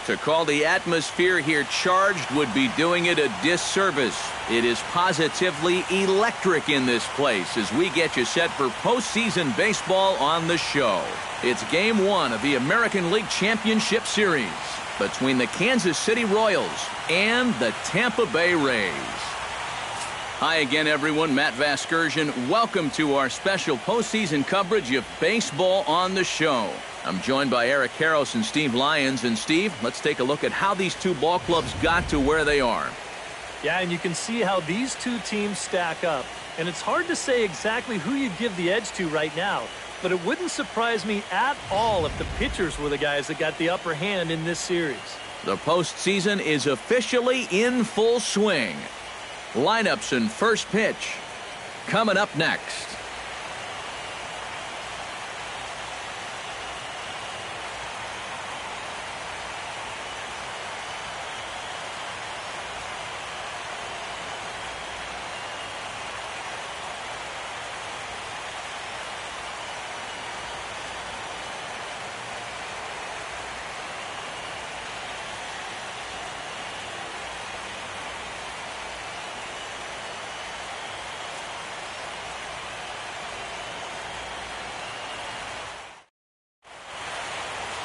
To call the atmosphere here charged would be doing it a disservice. It is positively electric in this place as we get you set for postseason baseball on the show. It's Game 1 of the American League Championship Series between the Kansas City Royals and the Tampa Bay Rays. Hi again, everyone. Matt Vasgersian. Welcome to our special postseason coverage of baseball on the show. I'm joined by Eric Karros and Steve Lyons. And Steve, let's take a look at how these two ball clubs got to where they are. Yeah, and you can see how these two teams stack up. And it's hard to say exactly who you'd give the edge to right now. But it wouldn't surprise me at all if the pitchers were the guys that got the upper hand in this series. The postseason is officially in full swing. Lineups and first pitch coming up next.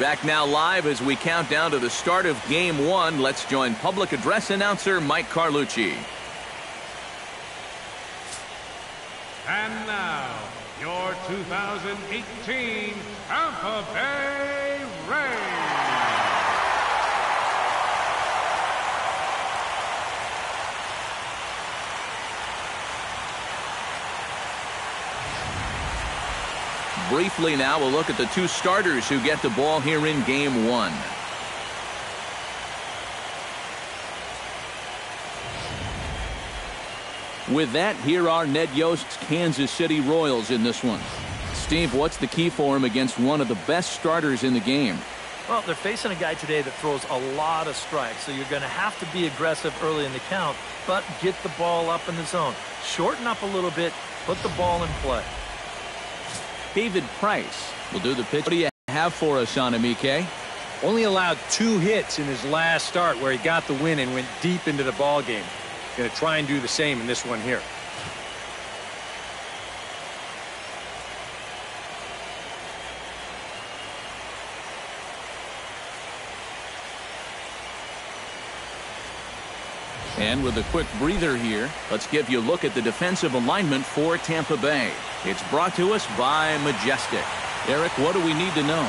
Back now live as we count down to the start of Game 1. Let's join public address announcer Mike Carlucci. And now, your 2018 Tampa Bay Rays. Briefly now, we'll look at the two starters who get the ball here in Game 1. With that, here are Ned Yost's Kansas City Royals in this one. Steve, what's the key for him against one of the best starters in the game? Well, they're facing a guy today that throws a lot of strikes, so you're going to have to be aggressive early in the count, but get the ball up in the zone. Shorten up a little bit, put the ball in play. David Price will do the pitch. What do you have for us on him, EK? Only allowed 2 hits in his last start where he got the win and went deep into the ball game. Going to try and do the same in this one here. And with a quick breather here, let's give you a look at the defensive alignment for Tampa Bay. It's brought to us by Majestic. Eric, what do we need to know?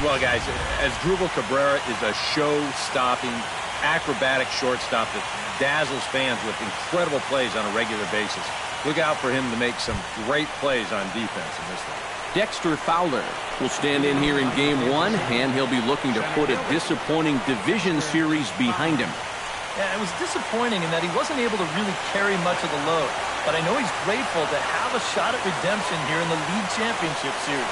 Well, guys, as Drupal Cabrera is a show-stopping, acrobatic shortstop that dazzles fans with incredible plays on a regular basis. Look out for him to make some great plays on defense in this one. Dexter Fowler will stand in here in Game 1, and he'll be looking to put a disappointing division series behind him. Yeah, it was disappointing in that he wasn't able to really carry much of the load. But I know he's grateful to have a shot at redemption here in the League Championship Series.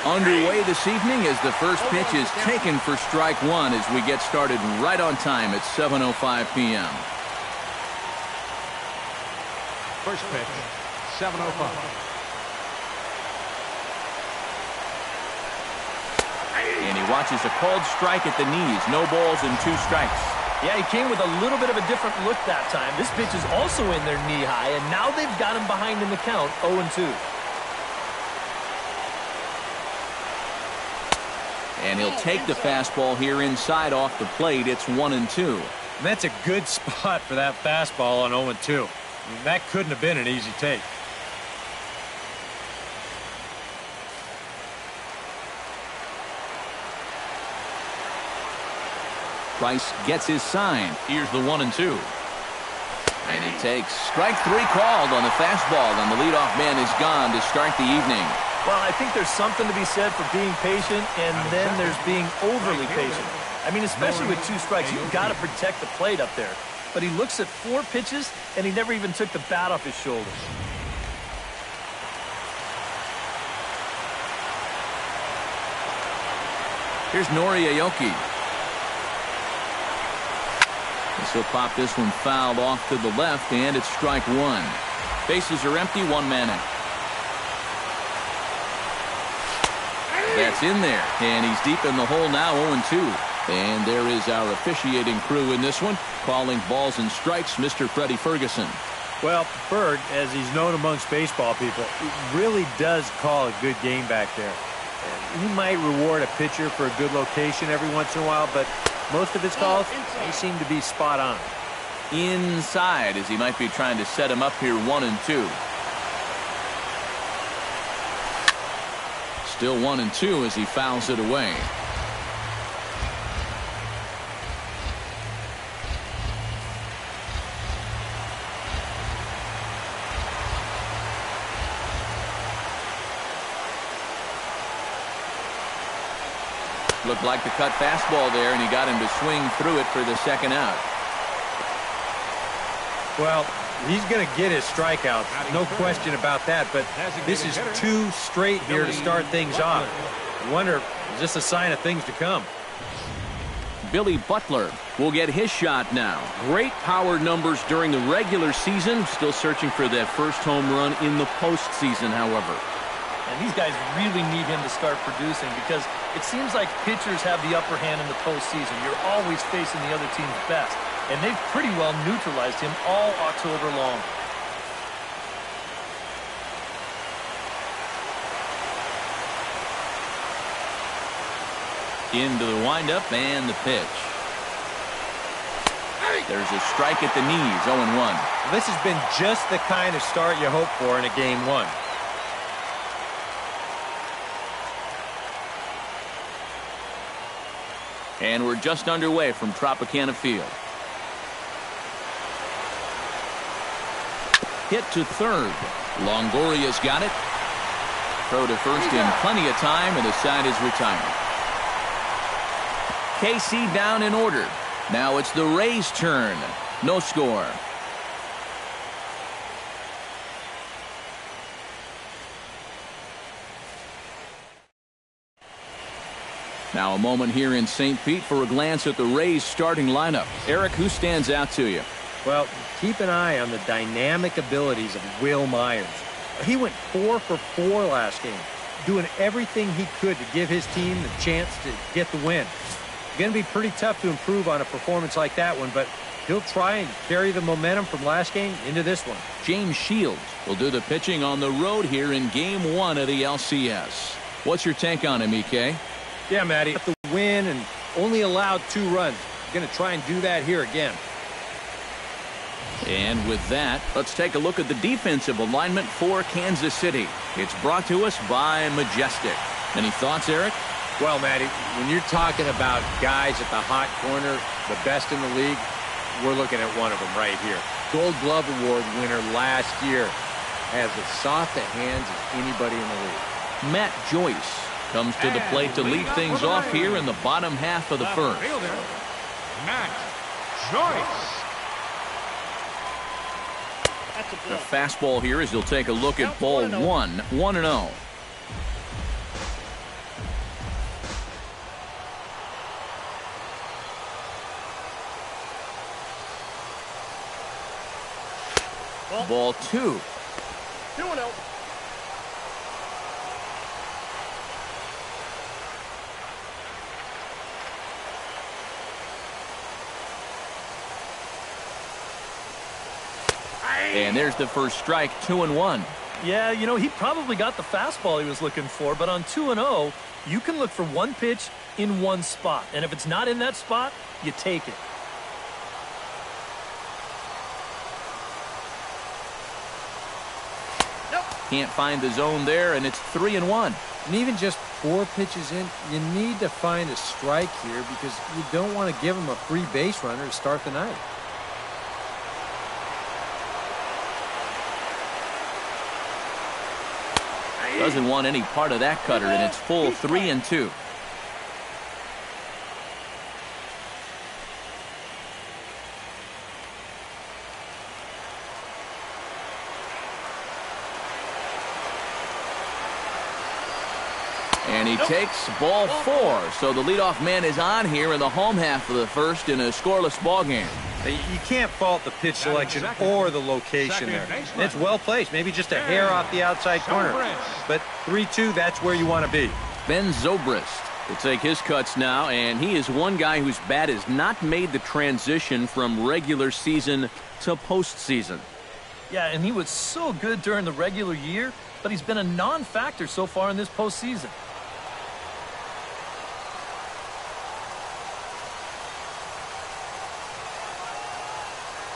Underway this evening as the first pitch is taken for strike 1 as we get started right on time at 7:05 p.m. First pitch, 7:05. And he watches a called strike at the knees. No balls and 2 strikes. Yeah, he came with a little bit of a different look that time. This pitch is also in their knee high, and now they've got him behind in the count, 0-2. And he'll take the fastball here inside off the plate. It's 1-2. And that's a good spot for that fastball on 0-2. I mean, that couldn't have been an easy take. Price gets his sign. Here's the 1-2. And he takes strike 3 called on the fastball, and the leadoff man is gone to start the evening. Well, I think there's something to be said for being patient, and then there's being overly patient. I mean, especially with 2 strikes, you've got to protect the plate up there. But he looks at 4 pitches, and he never even took the bat off his shoulders. Here's Nori Aoki. He'll pop this one fouled off to the left, and it's strike one. Bases are empty, one man out. That's in there, and he's deep in the hole now, 0-2. And there is our officiating crew in this one, calling balls and strikes, Mr. Freddie Ferguson. Well, Ferg, as he's known amongst baseball people, really does call a good game back there. He might reward a pitcher for a good location every once in a while, but most of his calls, they seem to be spot on. Inside, as he might be trying to set him up here, 1-2. Still 1-2 as he fouls it away. Looked like the cut fastball there, and he got him to swing through it for the second out. Well, he's going to get his strikeouts, no question about that, but this is two straight here to start things off. I wonder, is this a sign of things to come? Billy Butler will get his shot now. Great power numbers during the regular season. Still searching for that first home run in the postseason, however. And these guys really need him to start producing because it seems like pitchers have the upper hand in the postseason. You're always facing the other team's best. And they've pretty well neutralized him all October long. Into the windup and the pitch. There's a strike at the knees, 0-1. This has been just the kind of start you hope for in a game one. And we're just underway from Tropicana Field. Hit to third. Longoria's got it. Throw to first in plenty of time, and the side is retired. KC down in order. Now it's the Rays' turn. No score. Now a moment here in St. Pete for a glance at the Rays' starting lineup. Eric, who stands out to you? Well, keep an eye on the dynamic abilities of Will Myers. He went 4 for 4 last game, doing everything he could to give his team the chance to get the win. Going to be pretty tough to improve on a performance like that one, but he'll try and carry the momentum from last game into this one. James Shields will do the pitching on the road here in Game 1 of the LCS. What's your take on him, EK? Yeah, Matty, got the win and only allowed 2 runs. Going to try and do that here again. And with that, let's take a look at the defensive alignment for Kansas City. It's brought to us by Majestic. Any thoughts, Eric? Well, Matty, when you're talking about guys at the hot corner, the best in the league, we're looking at one of them right here. Gold Glove Award winner last year. Has as soft a hands as anybody in the league. Matt Joyce comes to the plate to lead things off here in the bottom half of the first. Matt Joyce. The fastball here as he'll take a look at ball 1, 1-0. Ball 2. 2-0. And there's the first strike, 2-1. Yeah, you know, he probably got the fastball he was looking for, but on 2-0, you can look for one pitch in one spot. And if it's not in that spot, you take it. Can't find the zone there, and it's 3-1. And even just 4 pitches in, you need to find a strike here because you don't want to give him a free base runner to start the night. Doesn't want any part of that cutter, and it's full 3-2. And he takes ball 4. So the leadoff man is on here in the home half of the first in a scoreless ball game. You can't fault the pitch selection or the location there. It's well placed, maybe just a hair off the outside corner. But 3-2, that's where you want to be. Ben Zobrist will take his cuts now, and he is one guy whose bat has not made the transition from regular season to postseason. Yeah, and he was so good during the regular year, but he's been a non-factor so far in this postseason.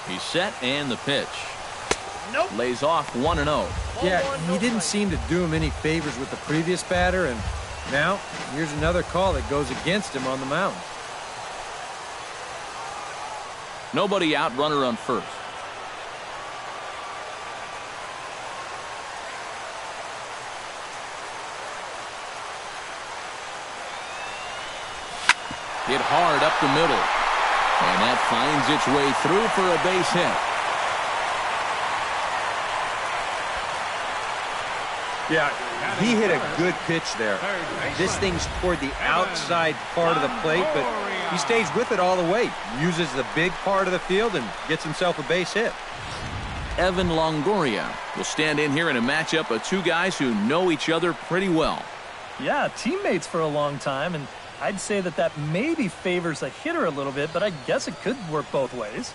He's set, and the pitch. Nope. Lays off 1-0. Yeah, he didn't seem to do him any favors with the previous batter, and now here's another call that goes against him on the mound. Nobody out, runner on first. Hit hard up the middle. And that finds its way through for a base hit. Yeah, he hit a good pitch there. This thing's toward the outside part of the plate, but he stays with it all the way. Uses the big part of the field and gets himself a base hit. Evan Longoria will stand in here in a matchup of two guys who know each other pretty well. Yeah, teammates for a long time, and I'd say that maybe favors a hitter a little bit, but I guess it could work both ways.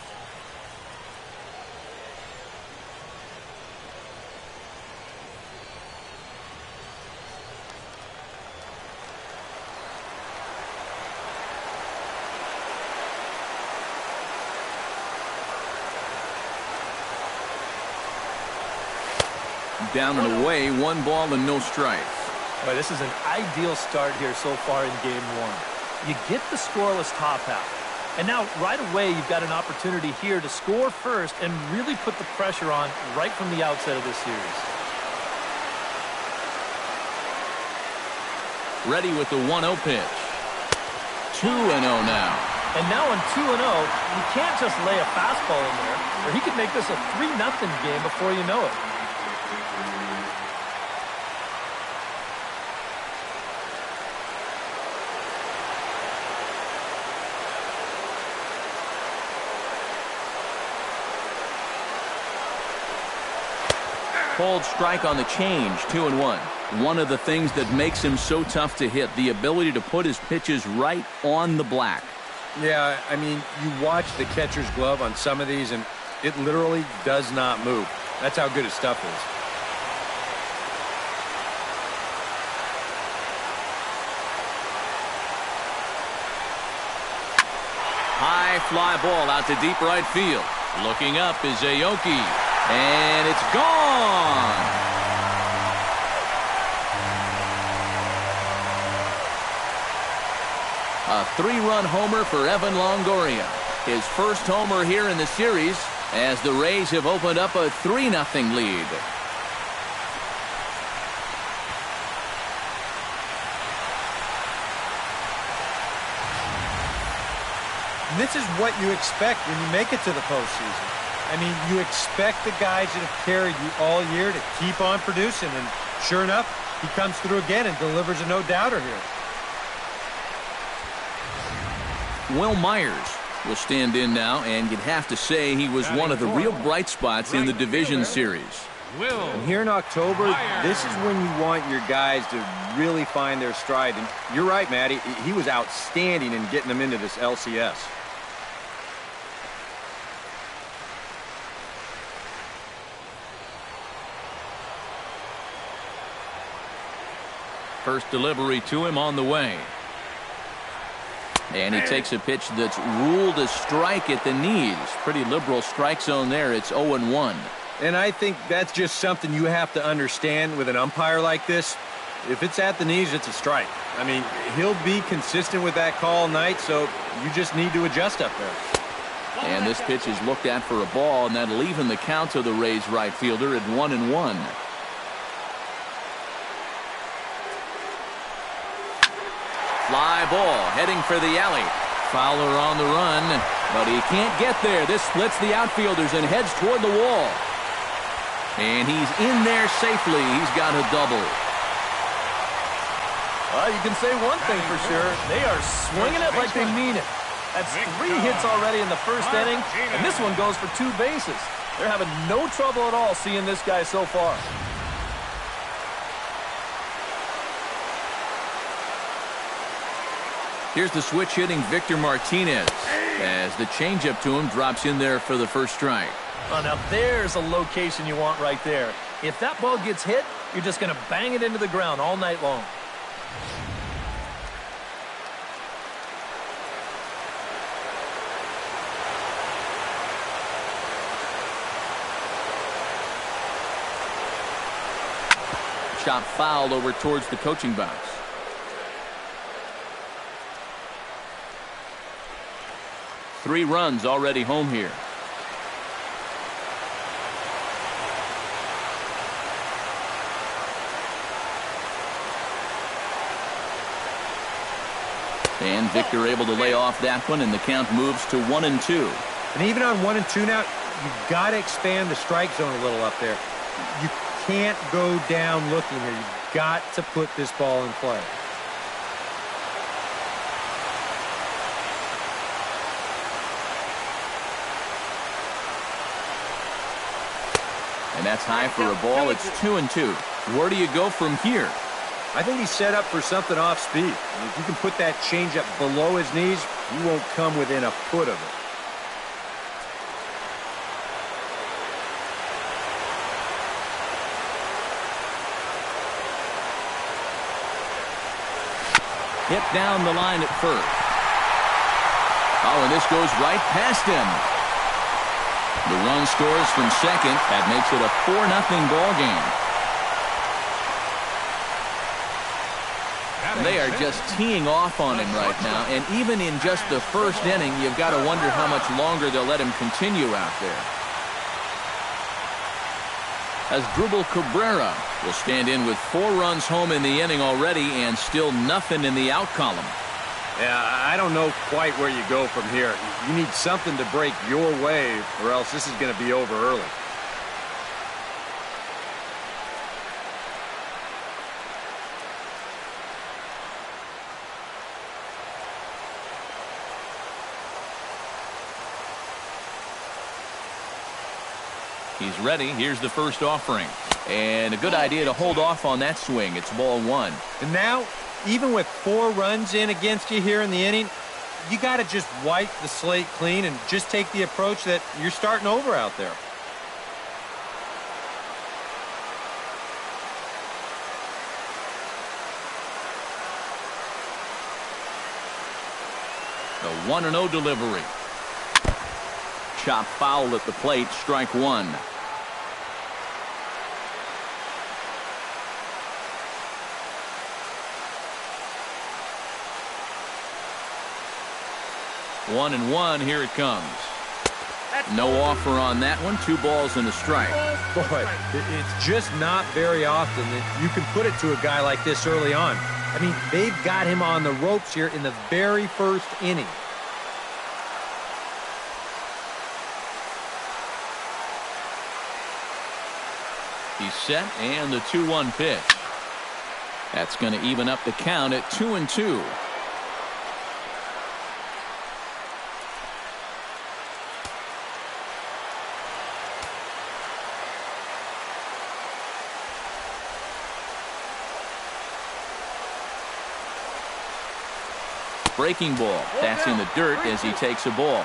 Down and away, 1 ball and no strikes. Boy, this is an ideal start here so far in Game 1. You get the scoreless top half. And now, right away, you've got an opportunity here to score first and really put the pressure on right from the outset of this series. Ready with the 1-0 pitch. 2-0 now. And now on 2-0, you can't just lay a fastball in there, or he could make this a 3-0 game before you know it. Cold strike on the change, 2-1. One of the things that makes him so tough to hit, the ability to put his pitches right on the black. Yeah, I mean, you watch the catcher's glove on some of these, and it literally does not move. That's how good his stuff is. High fly ball out to deep right field. Looking up is Aoki. And it's gone. A 3-run homer for Evan Longoria. His first homer here in the series as the Rays have opened up a 3-0 lead. And this is what you expect when you make it to the postseason. I mean, you expect the guys that have carried you all year to keep on producing, and sure enough, he comes through again and delivers a no-doubter here. Will Myers will stand in now, and you'd have to say he was one of the real bright spots in the division series. And here in October, this is when you want your guys to really find their stride. And you're right, Matty. He was outstanding in getting them into this LCS. First delivery to him on the way. And he takes a pitch that's ruled a strike at the knees. Pretty liberal strike zone there. It's 0-1. And I think that's just something you have to understand with an umpire like this. If it's at the knees, it's a strike. I mean, he'll be consistent with that call all night, so you just need to adjust up there. And this pitch is looked at for a ball, and that'll even the count to the Rays right fielder at 1-1. Fly ball heading for the alley. Fowler on the run, but he can't get there. This splits the outfielders and heads toward the wall. And he's in there safely. He's got a double. Well, you can say one thing for sure. They are swinging it like they mean it. That's 3 hits already in the first inning, and this one goes for 2 bases. They're having no trouble at all seeing this guy so far. Here's the switch hitting Victor Martinez as the changeup to him drops in there for the first strike. Oh, now there's a location you want right there. If that ball gets hit, you're just going to bang it into the ground all night long. Shot foul over towards the coaching box. Three runs already home here. And Victor able to lay off that one, and the count moves to 1-2. And even on 1-2 now, you've got to expand the strike zone a little up there. You can't go down looking here. You've got to put this ball in play. And that's high for a ball. It's 2-2. Where do you go from here? I think he's set up for something off speed. If you can put that changeup below his knees, you won't come within a foot of it. Hit down the line at first. Oh, and this goes right past him. The run scores from second. That makes it a 4-0 ball game. And they are just teeing off on him right now. And even in just the first inning, you've got to wonder how much longer they'll let him continue out there. As Asdrubal Cabrera will stand in with 4 runs home in the inning already and still nothing in the out column. Yeah, I don't know quite where you go from here. You need something to break your way, or else this is going to be over early. He's ready. Here's the first offering. And a good idea to hold off on that swing. It's ball 1. And now, even with 4 runs in against you here in the inning, you got to just wipe the slate clean and just take the approach that you're starting over out there. The 1-0 delivery. Chop foul at the plate. Strike 1. One and one. Here it comes. No offer on that one. 2 balls and a strike. Boy, it's just not very often that you can put it to a guy like this early on. I mean, they've got him on the ropes here in the very first inning. He's set, and the 2-1 pitch. That's going to even up the count at 2-2. Breaking ball. That's in the dirt as he takes a ball.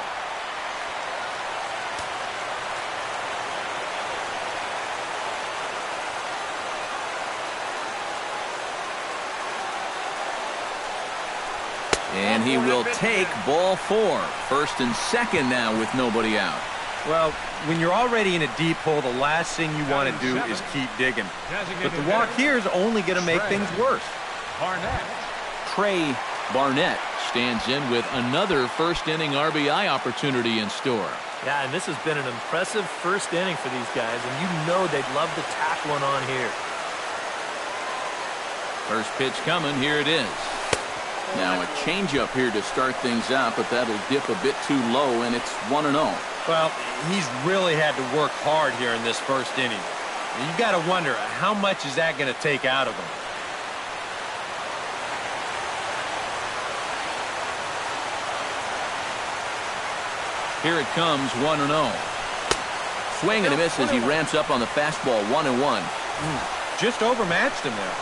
And he will take ball 4. First and second now with nobody out. Well, when you're already in a deep hole, the last thing you want to do is keep digging. But the walk here is only going to make things worse. Trey Barnett stands in with another first inning RBI opportunity in store. Yeah, and this has been an impressive first inning for these guys, and you know they'd love to tack one on here. First pitch coming. Here it is. Now a changeup here to start things out, but that'll dip a bit too low, and it's 1-0. Well, he's really had to work hard here in this first inning. You got to wonder, how much is that going to take out of him? Here it comes, 1-0. Swing and a miss as he ramps up on the fastball, 1-1. Just overmatched him there.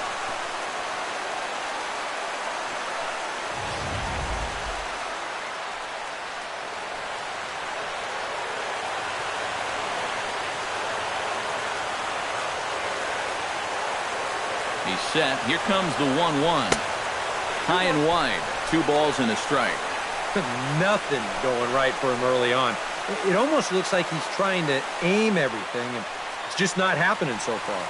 He's set. Here comes the 1-1. High and wide. 2 balls and a strike. Nothing going right for him early on. It almost looks like he's trying to aim everything, and it's just not happening so far.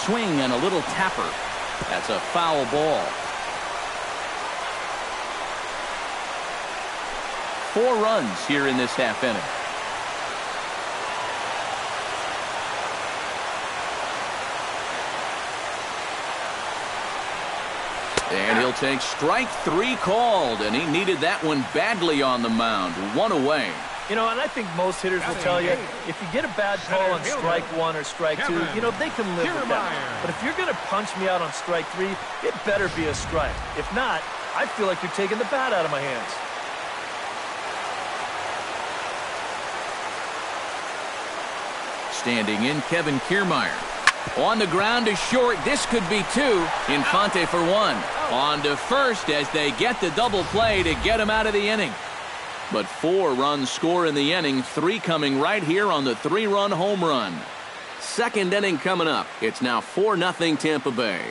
Swing and a little tapper. That's a foul ball. 4 runs here in this half inning. And he'll take strike 3 called, and he needed that one badly on the mound. 1 away. You know, and I think most hitters will tell you, if you get a bad call on strike 1 or strike 2, you know, they can live with that. But if you're going to punch me out on strike 3, it better be a strike. If not, I feel like you're taking the bat out of my hands. Standing in, Kevin Kiermaier. On the ground to short. This could be 2. Infante for 1. On to first as they get the double play to get him out of the inning. But 4 runs score in the inning. 3 coming right here on the 3-run home run. Second inning coming up. It's now 4-0 Tampa Bay.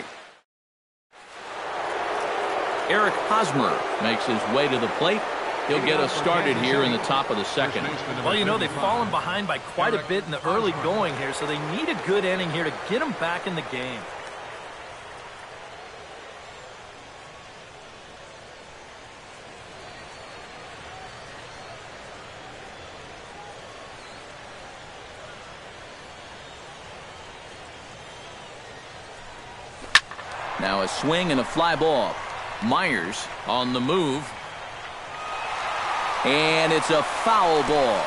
Eric Hosmer makes his way to the plate. He'll get us started here in the top of the second. Well, you know, they've fallen behind by quite a bit in the early going here, so they need a good inning here to get them back in the game. Now a swing and a fly ball. Myers on the move. And it's a foul ball.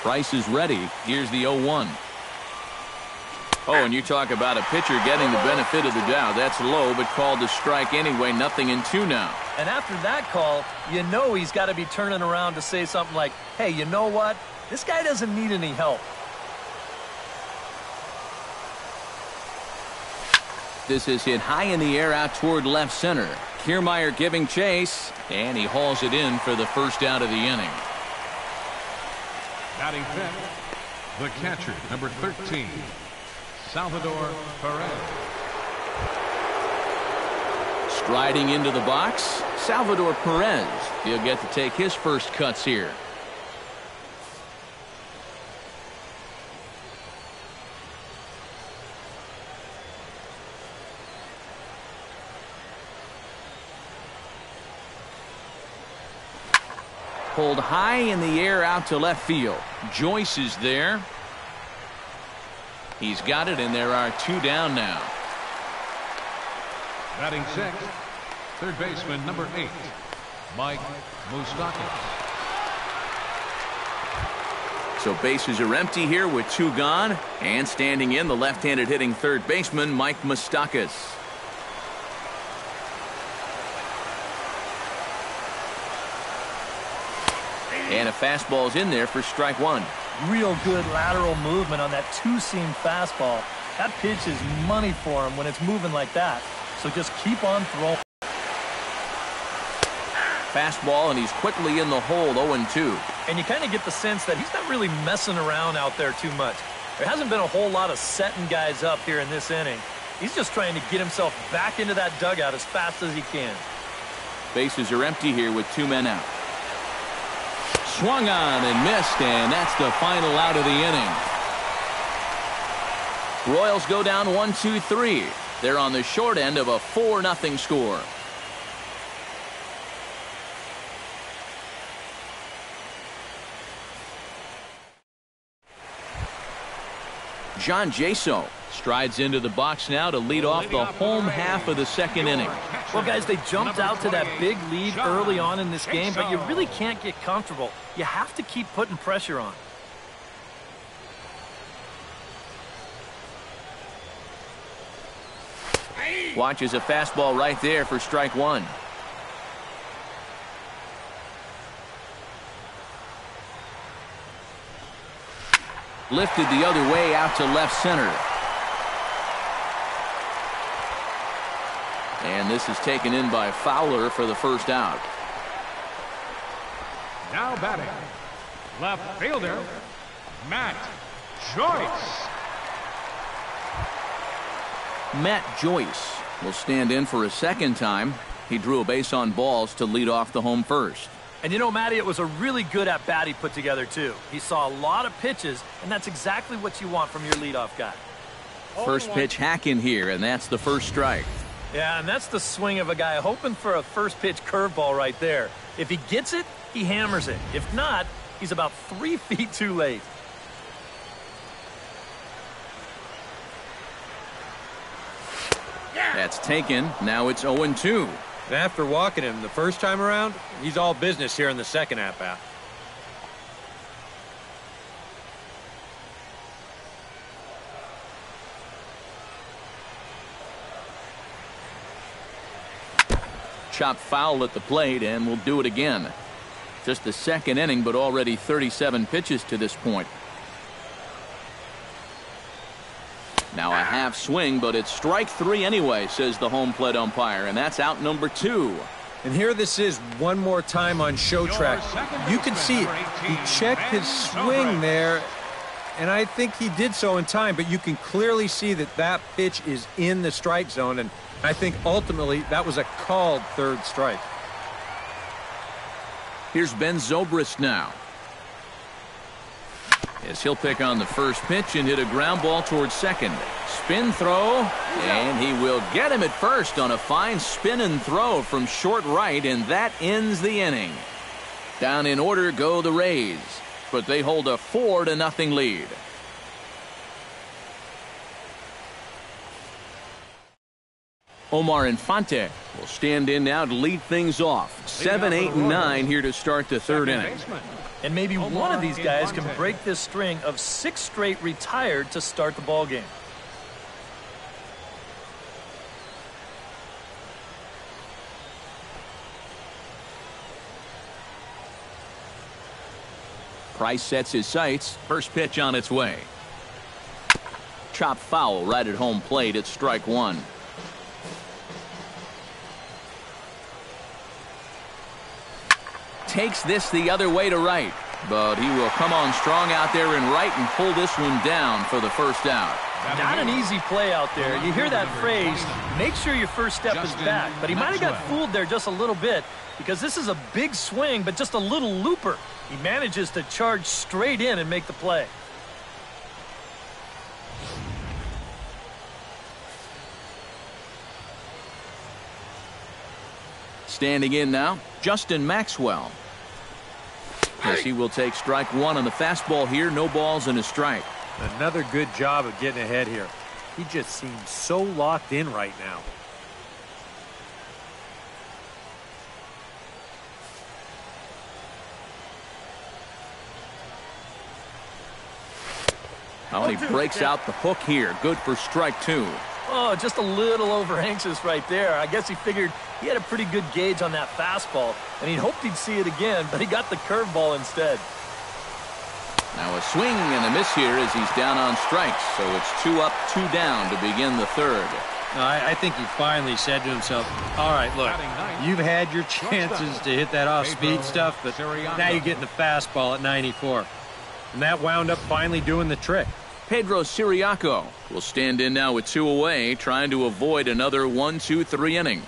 Price is ready. Here's the 0-1. Oh, and you talk about a pitcher getting the benefit of the doubt. That's low, but called a strike anyway. 0-2 now. And after that call, you know he's got to be turning around to say something like, hey, you know what? This guy doesn't need any help. This is hit high in the air out toward left center. Kiermaier giving chase, and he hauls it in for the first out of the inning. Batting fifth, the catcher, number 13, Salvador Perez. Striding into the box, Salvador Perez. He'll get to take his first cuts here. Pulled high in the air out to left field. Joyce is there. He's got it, and there are 2 down now. Batting sixth, third baseman, number 8, Mike Moustakas. So bases are empty here with 2 gone. And standing in, the left-handed hitting third baseman, Mike Moustakas. And a fastball's in there for strike 1. Real good lateral movement on that 2-seam fastball. That pitch is money for him when it's moving like that. So just keep on throwing. Fastball, and he's quickly in the hole, 0-2. And you kind of get the sense that he's not really messing around out there too much. There hasn't been a whole lot of setting guys up here in this inning. He's just trying to get himself back into that dugout as fast as he can. Bases are empty here with 2 men out. Swung on and missed, and that's the final out of the inning. Royals go down 1-2-3. They're on the short end of a 4-0 score. John Jaso strides into the box now to lead off the home half of the second inning. Well, guys, they jumped out to that big lead early on in this game, but you really can't get comfortable. You have to keep putting pressure on. Watches a fastball right there for strike one. Lifted the other way out to left center. And this is taken in by Fowler for the first out. Now batting, left fielder, Matt Joyce. Matt Joyce will stand in for a second time. He drew a base on balls to lead off the home first. And you know, Matty, it was a really good at-bat he put together, too. He saw a lot of pitches, and that's exactly what you want from your leadoff guy. First pitch hack in here, and that's the first strike. Yeah, and that's the swing of a guy hoping for a first pitch curveball right there. If he gets it, he hammers it. If not, he's about 3 feet too late. That's taken. Now it's 0-2. And after walking him the first time around, he's all business here in the second at-bat. Chopped foul at the plate, and we'll do it again. Just the second inning, but already 37 pitches to this point. Now a half swing, but it's strike three anyway, says the home plate umpire, and that's out number 2. And here this is one more time on show track. You can see it. He checked his swing there, and I think he did so in time, but you can clearly see that that pitch is in the strike zone, and I think ultimately that was a called third strike. Here's Ben Zobrist now, as he'll pick on the first pitch and hit a ground ball towards second. Spin throw, and he will get him at first on a fine spin and throw from short right, and that ends the inning. Down in order go the Rays, but they hold a 4-0 lead. Omar Infante will stand in now to lead things off. 7, 8, and 9 here to start the third inning. And maybe one of these guys can break this string of 6 straight retired to start the ball game. Price sets his sights. First pitch on its way. Chopped foul right at home plate. It's strike one. Takes this the other way to right, but he will come on strong out there in right and pull this one down for the first out. Not an easy play out there. You hear that phrase, make sure your first step is back, but he might have got fooled there just a little bit because this is a big swing, but just a little looper. He manages to charge straight in and make the play. Standing in now, Justin Maxwell. Yes, he will take strike one on the fastball here. No balls and a strike. Another good job of getting ahead here. He just seems so locked in right now. Oh, he breaks out the hook here. Good for strike two. Oh, just a little over anxious right there. I guess he figured he had a pretty good gauge on that fastball, and he hoped he'd see it again, but he got the curveball instead. Now a swing and a miss here as he's down on strikes, so it's 2 up, 2 down to begin the third. I think he finally said to himself, all right, look, you've had your chances to hit that off-speed stuff, but now you're getting the fastball at 94. And that wound up finally doing the trick. Pedro Siriaco will stand in now with 2 away, trying to avoid another 1-2-3 inning.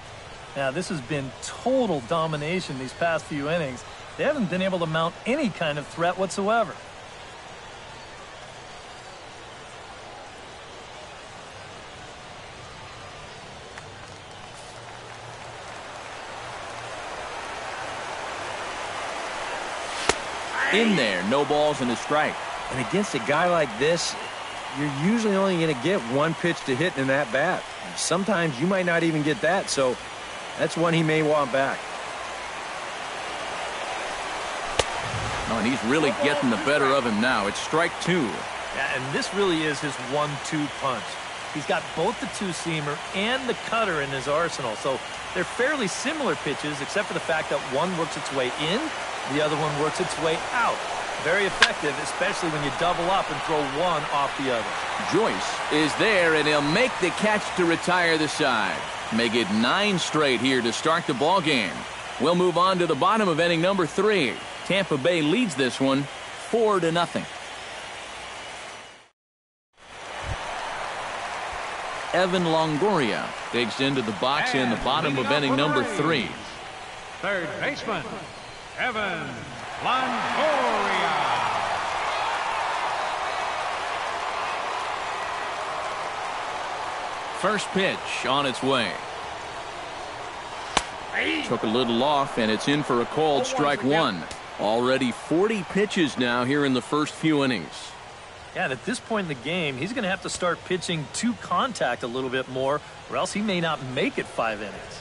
Now, this has been total domination these past few innings. They haven't been able to mount any kind of threat whatsoever. In there, no balls and a strike. And against a guy like this, you're usually only going to get one pitch to hit in that bat. Sometimes you might not even get that, so that's one he may want back. Oh, and he's really getting the better of him now. It's strike two. Yeah, and this really is his 1-2 punch. He's got both the two-seamer and the cutter in his arsenal, so they're fairly similar pitches, except for the fact that one works its way in, the other one works its way out. Very effective, especially when you double up and throw one off the other. Joyce is there, and he'll make the catch to retire the side. Make it 9 straight here to start the ball game. We'll move on to the bottom of inning number 3. Tampa Bay leads this one 4-0. Evan Longoria digs into the box in the bottom of inning number 3. Third baseman, Evan Longoria. First pitch on its way. Took a little off, and it's in for a called strike one. Already 40 pitches now here in the first few innings. Yeah, and at this point in the game, he's going to have to start pitching to contact a little bit more, or else he may not make it 5 innings.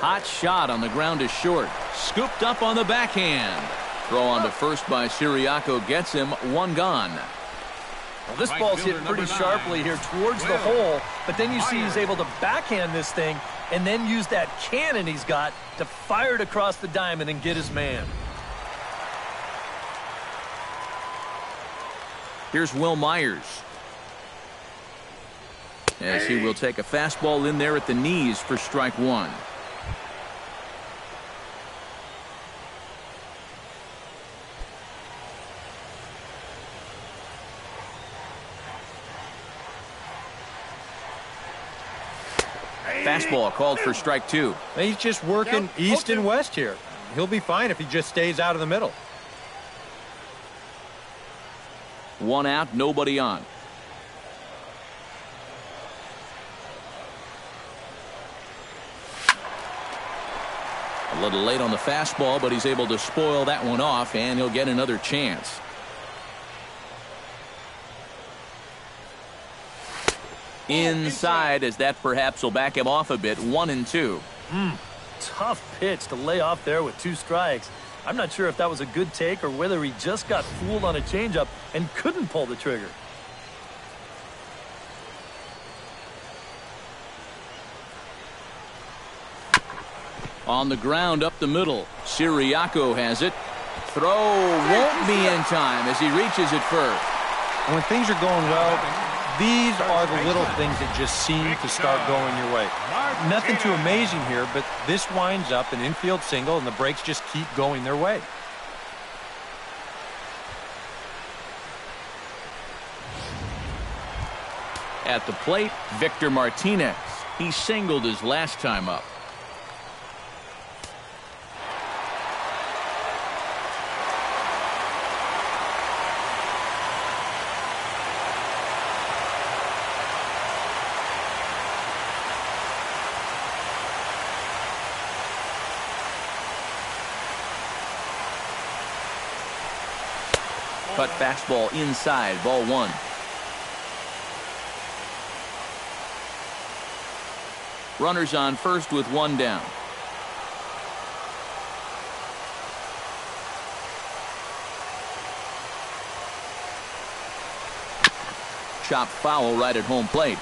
Hot shot on the ground is short. Scooped up on the backhand. Throw on to first by Siriaco gets him, 1 gone. Well, this ball's hit pretty sharply here towards the hole, but then you see he's able to backhand this thing and then use that cannon he's got to fire it across the diamond and get his man. Here's Will Myers, as he will take a fastball in there at the knees for strike 1. Fastball called for strike 2. He's just working east and west here. He'll be fine if he just stays out of the middle. 1 out, nobody on. A little late on the fastball, but he's able to spoil that one off, and he'll get another chance. Inside, as that perhaps will back him off a bit. 1-2. Tough pitch to lay off there with 2 strikes. I'm not sure if that was a good take or whether he just got fooled on a changeup and couldn't pull the trigger. On the ground up the middle. Siriaco has it. Throw won't be in time as he reaches it first. When things are going well, these are the little things that just seem to start going your way. Nothing too amazing here, but this winds up an infield single, and the breaks just keep going their way. At the plate, Victor Martinez. He singled his last time up. Cut fastball inside, ball 1. Runners on first with 1 down. Chopped foul right at home plate.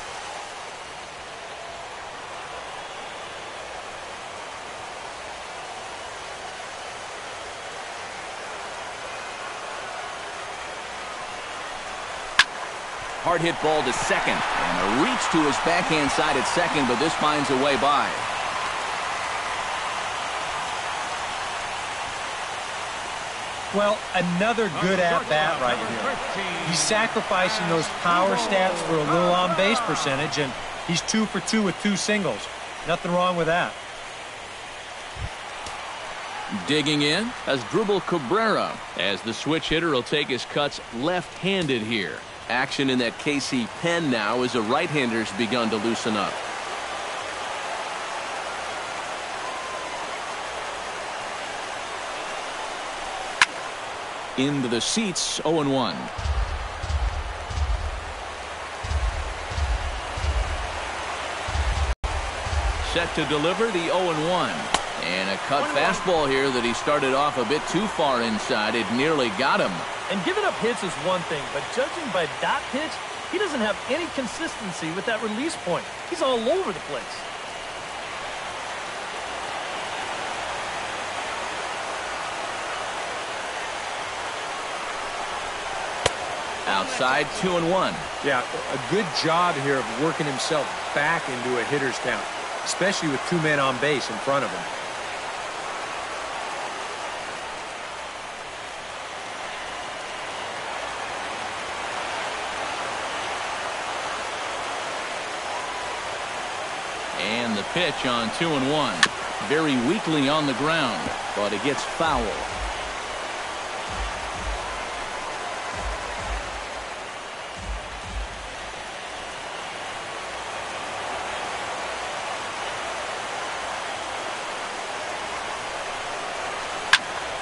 Hard hit ball to second, and a reach to his backhand side at second, but this finds a way by. Well, another good at-bat right here. He's sacrificing those power stats for a little on-base percentage, and he's 2 for 2 with 2 singles. Nothing wrong with that. Digging in, Asdrubal Cabrera, as the switch hitter will take his cuts left-handed here. Action in that KC pen now as a right-hander's begun to loosen up. Into the seats, 0-1. Set to deliver the 0-1. And a cut fastball here that he started off a bit too far inside. It nearly got him. And giving up hits is one thing, but judging by that pitch, he doesn't have any consistency with that release point. He's all over the place. Outside, 2-1. Yeah, a good job here of working himself back into a hitter's count, especially with 2 men on base in front of him. And the pitch on 2-1. Very weakly on the ground, but it gets foul.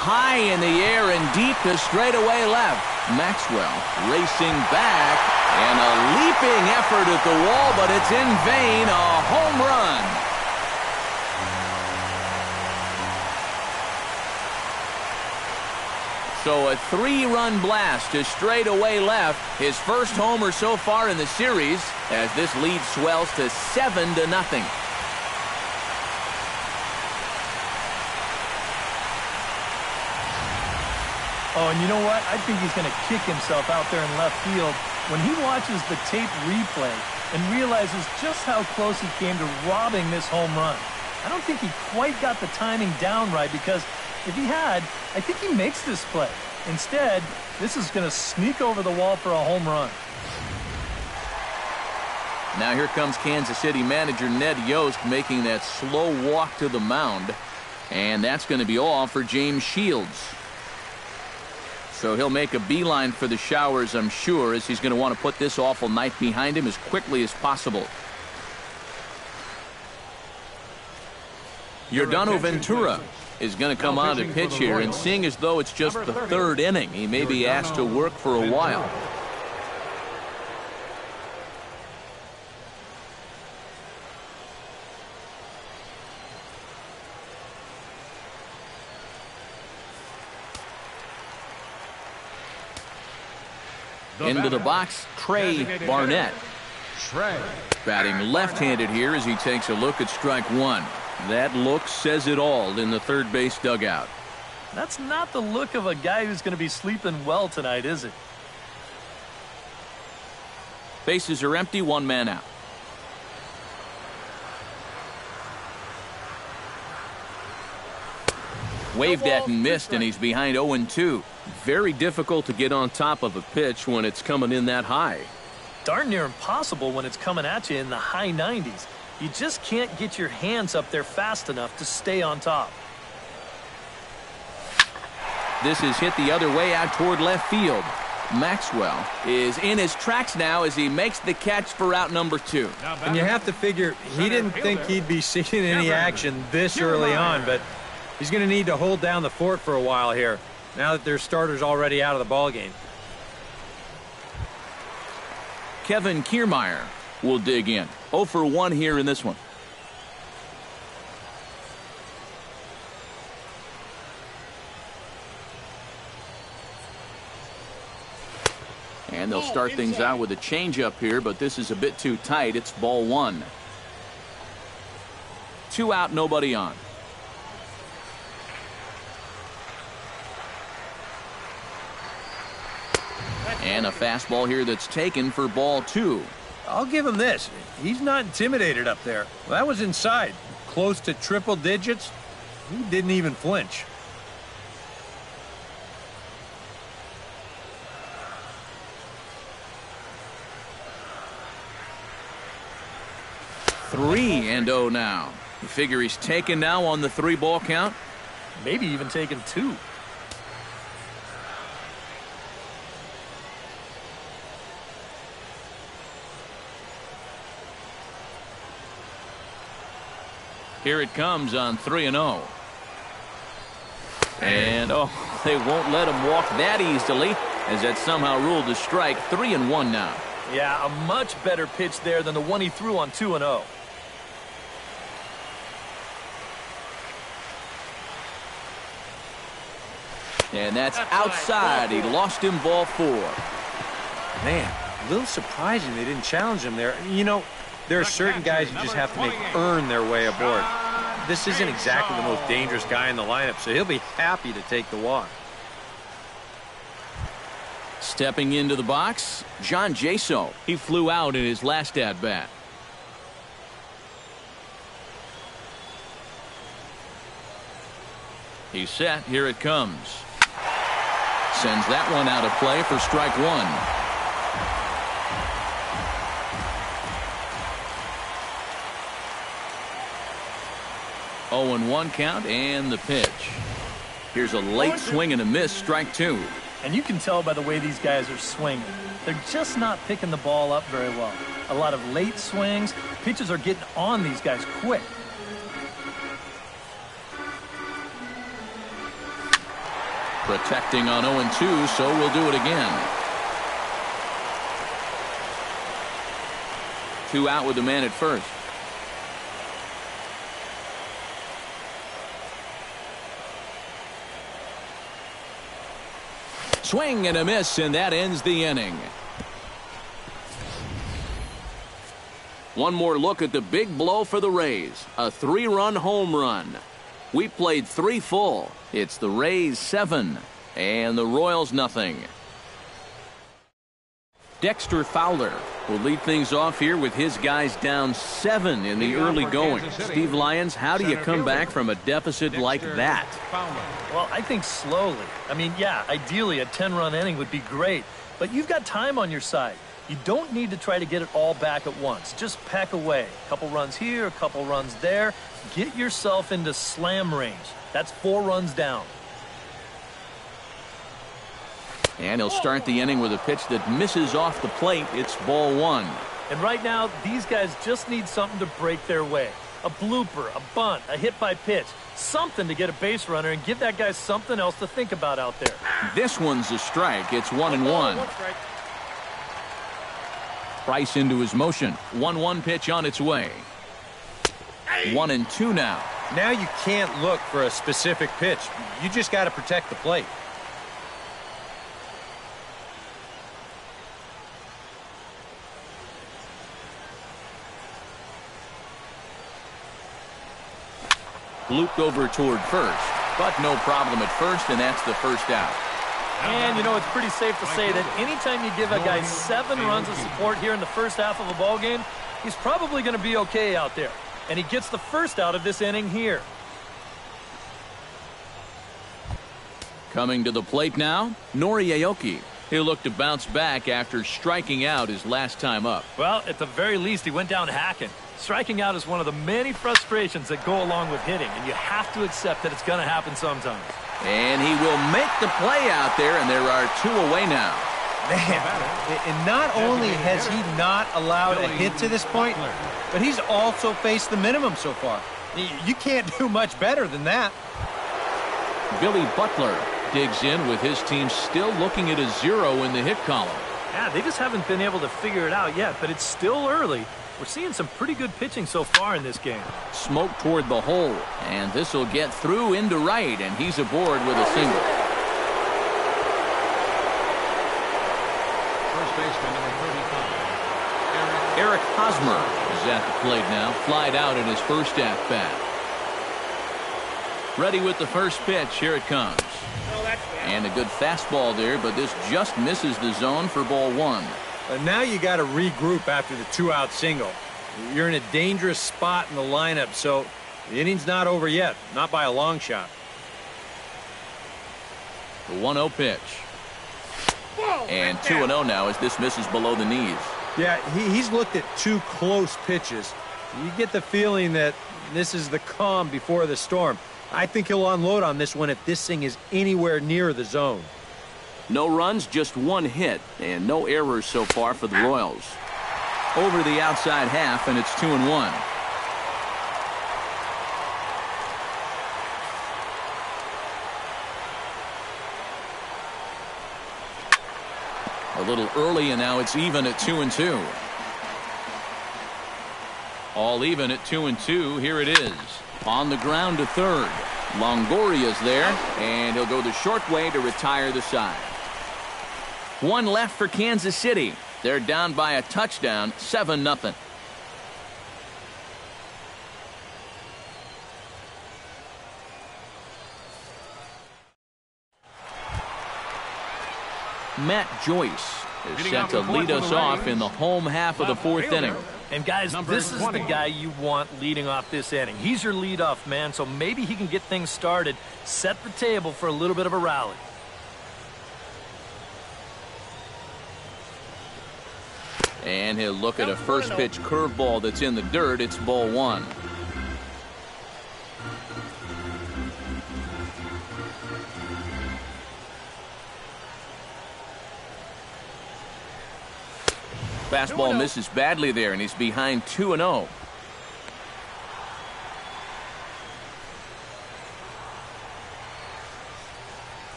High in the air and deep to straightaway left. Maxwell racing back, and a leaping effort at the wall, but it's in vain. A home run. So a 3-run blast to straightaway left. His first homer so far in the series, as this lead swells to 7-0. Oh, and you know what? I think he's going to kick himself out there in left field when he watches the tape replay and realizes just how close he came to robbing this home run. I don't think he quite got the timing down right, because if he had, I think he makes this play. Instead, this is going to sneak over the wall for a home run. Now here comes Kansas City manager Ned Yost making that slow walk to the mound. And that's going to be all for James Shields. So he'll make a beeline for the showers, I'm sure, as he's going to want to put this awful night behind him as quickly as possible. Yordano Ventura is going to come on to pitch here, and seeing as though it's just the 3rd inning, he may be asked to work for a while. Into the box, Trey Barnett. Batting left-handed here as he takes a look at strike 1. That look says it all in the third base dugout. That's not the look of a guy who's going to be sleeping well tonight, is it? Bases are empty, 1 man out. Waved at and missed, and he's behind 0-2. Very difficult to get on top of a pitch when it's coming in that high. Darn near impossible when it's coming at you in the high 90s. You just can't get your hands up there fast enough to stay on top. This is hit the other way out toward left field. Maxwell is in his tracks now as he makes the catch for out number 2. And you have to figure he didn't think he'd be seeing any action this early on, but he's going to need to hold down the fort for a while here, now that their starter's already out of the ballgame. Kevin Kiermaier will dig in. 0 for 1 here in this one. And they'll start things out with a changeup here, but this is a bit too tight. It's ball 1. 2 out, nobody on. And a fastball here that's taken for ball 2. I'll give him this. He's not intimidated up there. Well, that was inside. Close to triple digits. He didn't even flinch. Three and 0 now. You figure he's taken now on the 3-ball count? Maybe even taken 2. Here it comes on 3-0. And oh, they won't let him walk that easily, as that somehow ruled a strike. 3-1 now. Yeah, a much better pitch there than the one he threw on 2-0. And that's outside. He lost him ball 4. Man, a little surprising they didn't challenge him there. You know, there are certain guys you just have to earn their way aboard. This isn't exactly the most dangerous guy in the lineup, so he'll be happy to take the walk. Stepping into the box, John Jaso. He flew out in his last at-bat. He's set. Here it comes. Sends that one out of play for strike 1. 0-1 count and the pitch. Here's a late swing and a miss, strike 2. And you can tell by the way these guys are swinging. They're just not picking the ball up very well. A lot of late swings. Pitchers are getting on these guys quick. Protecting on 0-2, so we'll do it again. 2 out with the man at first. Swing and a miss, and that ends the inning. One more look at the big blow for the Rays. A 3-run home run. We played 3 full. It's the Rays 7 and the Royals nothing. Dexter Fowler will lead things off here with his guys down 7 in the early going. Steve Lyons, how do you come back from a deficit like that? Well, I think slowly. I mean, yeah, ideally a 10-run inning would be great, but you've got time on your side. You don't need to try to get it all back at once. Just peck away. A couple runs here, a couple runs there. Get yourself into slam range. That's 4 runs down. And he'll start the inning with a pitch that misses off the plate. It's ball 1. And right now, these guys just need something to break their way. A blooper, a bunt, a hit by pitch. Something to get a base runner and give that guy something else to think about out there. This one's a strike. It's 1-1. Price into his motion. 1-1 pitch on its way. 1-2 now. Now you can't look for a specific pitch. You just got to protect the plate. Looped over toward first, but no problem at first, and that's the first out. And, you know, it's pretty safe to say that anytime you give a guy 7 runs of support here in the first half of a ball game, he's probably going to be okay out there. And he gets the first out of this inning here. Coming to the plate now, Nori Aoki. He'll look to bounce back after striking out his last time up. Well, at the very least, he went down hacking. Striking out is one of the many frustrations that go along with hitting, and you have to accept that it's going to happen sometimes. And he will make the play out there, and there are 2 away now. Man, and not only has he not allowed a hit to this point, but he's also faced the minimum so far. You can't do much better than that. Billy Butler digs in with his team still looking at a 0 in the hit column. Yeah, they just haven't been able to figure it out yet, but it's still early. We're seeing some pretty good pitching so far in this game. Smoke toward the hole, and this will get through into right, and he's aboard with a single. First baseman number 35. Eric Hosmer is at the plate now, flied out in his first at-bat. Ready with the first pitch. Here it comes. And a good fastball there, but this just misses the zone for ball 1. Now you got to regroup after the 2-out single. You're in a dangerous spot in the lineup, so the inning's not over yet. Not by a long shot. The 1-0 pitch. And 2-0 now as this misses below the knees. Yeah, he's looked at 2 close pitches. You get the feeling that this is the calm before the storm. I think he'll unload on this one if this thing is anywhere near the zone. No runs, just 1 hit, and no errors so far for the Royals. Over the outside half, and it's 2-1. A little early, and now it's even at 2-2. All even at 2-2. Here it is. On the ground to third. Longoria's there, and he'll go the short way to retire the side. One left for Kansas City. They're down by a touchdown, 7-0. Matt Joyce is set to lead us off in the home half of the fourth inning. And guys, this is the guy you want leading off this inning. He's your leadoff man, so maybe he can get things started, set the table for a little bit of a rally. And he'll look at a first pitch curveball that's in the dirt. It's ball one. Fastball misses badly there, and he's behind 2-0.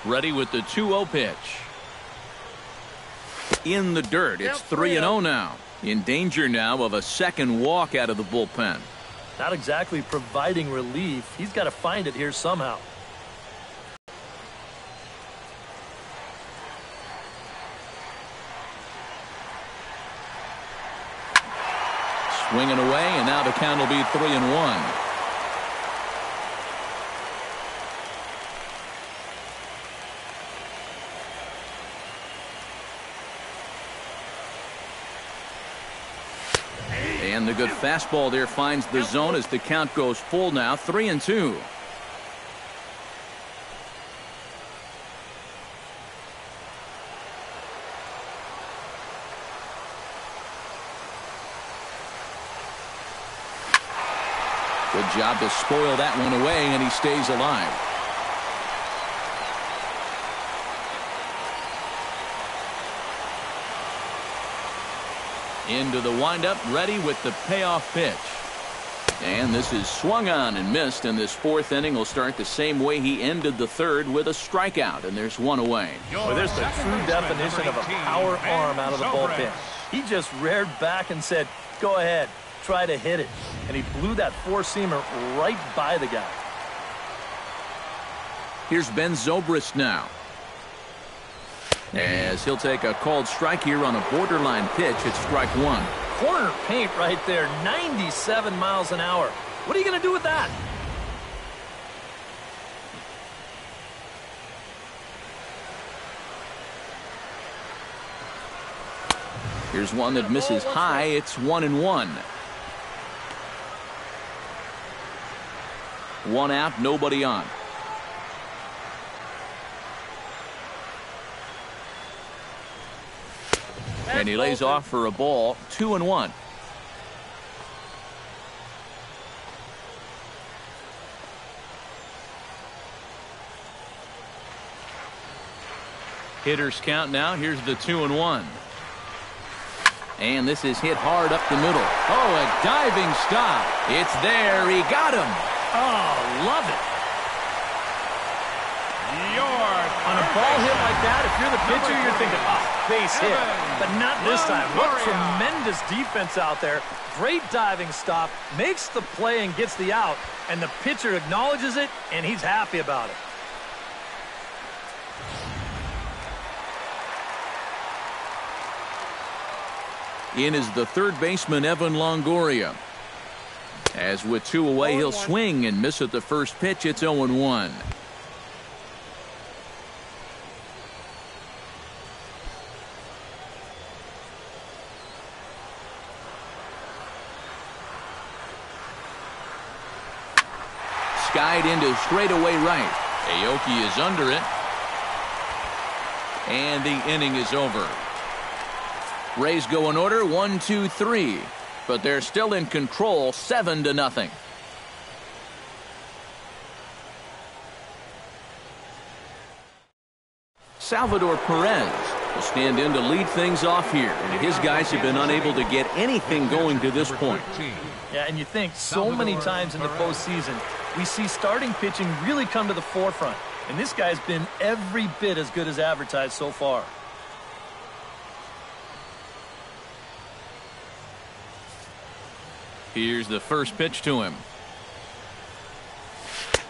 Ready with the 2-0 pitch. In the dirt. It's 3-0 now. In danger now of a second walk out of the bullpen. Not exactly providing relief. He's got to find it here somehow. Swinging away, and now the count will be 3-1. And the good fastball there finds the zone as the count goes full now, 3-2. Good job to spoil that one away, and he stays alive. Into the windup, ready with the payoff pitch. And this is swung on and missed, and this fourth inning will start the same way he ended the third, with a strikeout, and there's one away. Well, there's the true definition of a power arm out of the bullpen. He just reared back and said, go ahead, try to hit it. And he blew that four-seamer right by the guy. Here's Ben Zobrist now, as he'll take a called strike here on a borderline pitch at strike one. Corner paint right there, 97 miles an hour. What are you going to do with that? Here's one that misses high. It's 1-1. One out, nobody on. And he lays off for a ball, 2-1. Hitters count now. Here's the 2-1. And this is hit hard up the middle. Oh, a diving stop. It's there. He got him. Oh, love it. On a ball hit like that, if you're the pitcher, you're thinking, oh, base hit. But not this time. What tremendous defense out there. Great diving stop. Makes the play and gets the out. And the pitcher acknowledges it, and he's happy about it. In is the third baseman, Evan Longoria. As with two away, he'll swing and miss at the first pitch. It's 0-1. Skied into straightaway right. Aoki is under it. And the inning is over. Rays go in order, 1, 2, 3. But they're still in control, 7-0. Salvador Perez will stand in to lead things off here. And his guys have been unable to get anything going to this point. Yeah, and you think so many times in the postseason, we see starting pitching really come to the forefront. And this guy's been every bit as good as advertised so far. Here's the first pitch to him.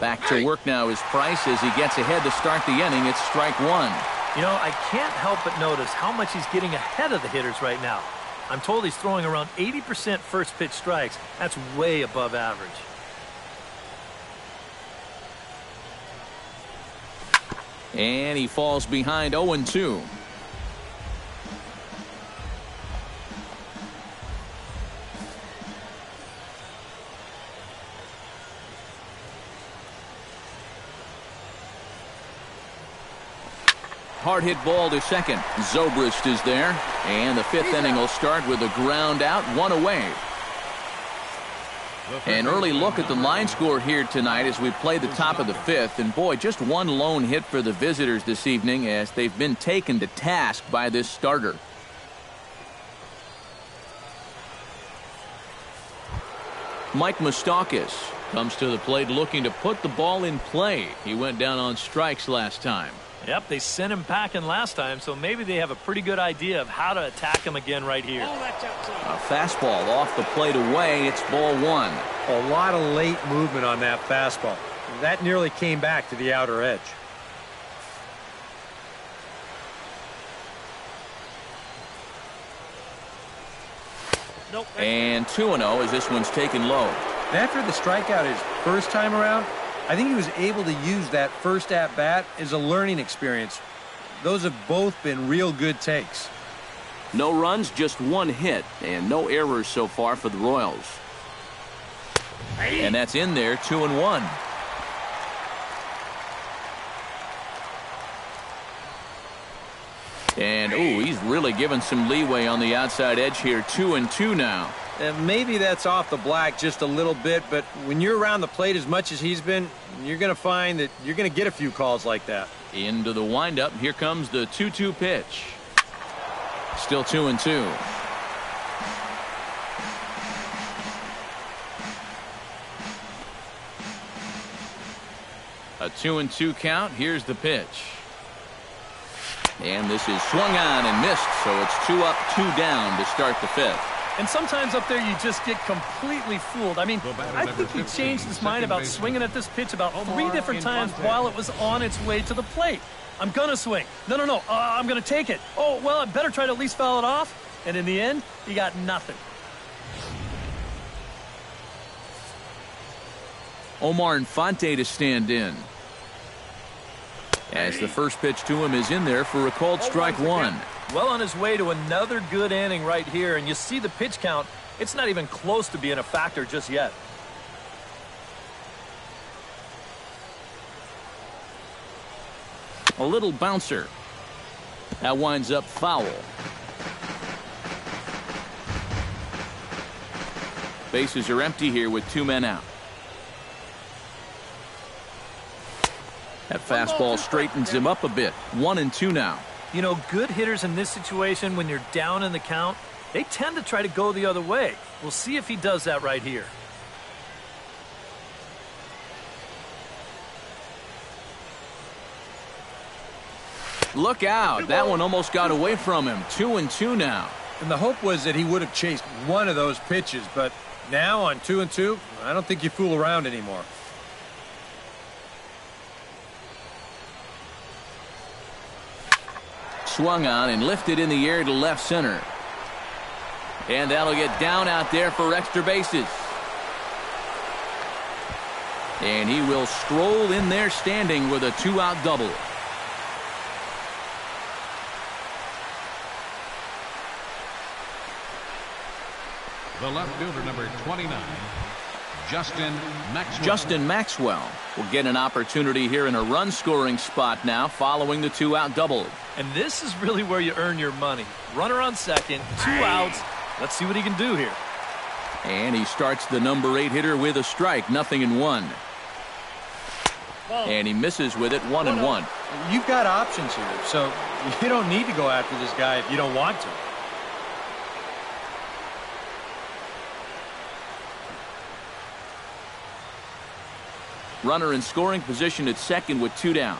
Back to work now is Price as he gets ahead to start the inning. It's strike one. You know, I can't help but notice how much he's getting ahead of the hitters right now. I'm told he's throwing around 80% first pitch strikes. That's way above average. And he falls behind 0-2. Hard hit ball to second. Zobrist is there. And the fifth inning will start with a ground out, one away. An early look at the line score here tonight as we play the top of the fifth. And boy, just one lone hit for the visitors this evening as they've been taken to task by this starter. Mike Moustakas comes to the plate looking to put the ball in play. He went down on strikes last time. Yep, they sent him packing last time, so maybe they have a pretty good idea of how to attack him again right here. A fastball off the plate away. It's ball one. A lot of late movement on that fastball. That nearly came back to the outer edge. And 2-0 as this one's taken low. After the strikeout his first time around, I think he was able to use that first at-bat as a learning experience. Those have both been real good takes. No runs, just one hit, and no errors so far for the Royals. And that's in there, 2-1. And, ooh, he's really given some leeway on the outside edge here. 2-2 now. Maybe that's off the black just a little bit, but when you're around the plate as much as he's been, you're going to find that you're going to get a few calls like that. Into the windup. Here comes the 2-2 pitch. Still 2-2. A 2-2 count. Here's the pitch. And this is swung on and missed, so it's 2 up, 2 down to start the fifth. And sometimes up there you just get completely fooled. I mean, I think he changed his mind about swinging at this pitch about 3 different times while it was on its way to the plate. I'm going to swing. No. I'm going to take it. Oh, well, I better try to at least foul it off. And in the end, he got nothing. Omar Infante to stand in. As the first pitch to him is in there for a called strike one. Well on his way to another good inning right here, and you see the pitch count. It's not even close to being a factor just yet. A little bouncer. That winds up foul. Bases are empty here with 2 men out. That fastball straightens him up a bit. 1-2 now. You know, good hitters in this situation, when you're down in the count, they tend to try to go the other way. We'll see if he does that right here. Look out. That one almost got away from him. 2-2 now. And the hope was that he would have chased one of those pitches, but now on 2-2, I don't think you fool around anymore. Swung on and lifted in the air to left center. And that'll get down out there for extra bases. And he will stroll in there standing with a 2-out double. The left fielder, number 29, Justin Maxwell will get an opportunity here in a run-scoring spot now following the 2-out double. And this is really where you earn your money. Runner on second, 2 outs. Let's see what he can do here. And he starts the number 8 hitter with a strike, 0-1. And he misses with it, 1-1. You've got options here, so you don't need to go after this guy if you don't want to. Runner in scoring position at second with 2 down.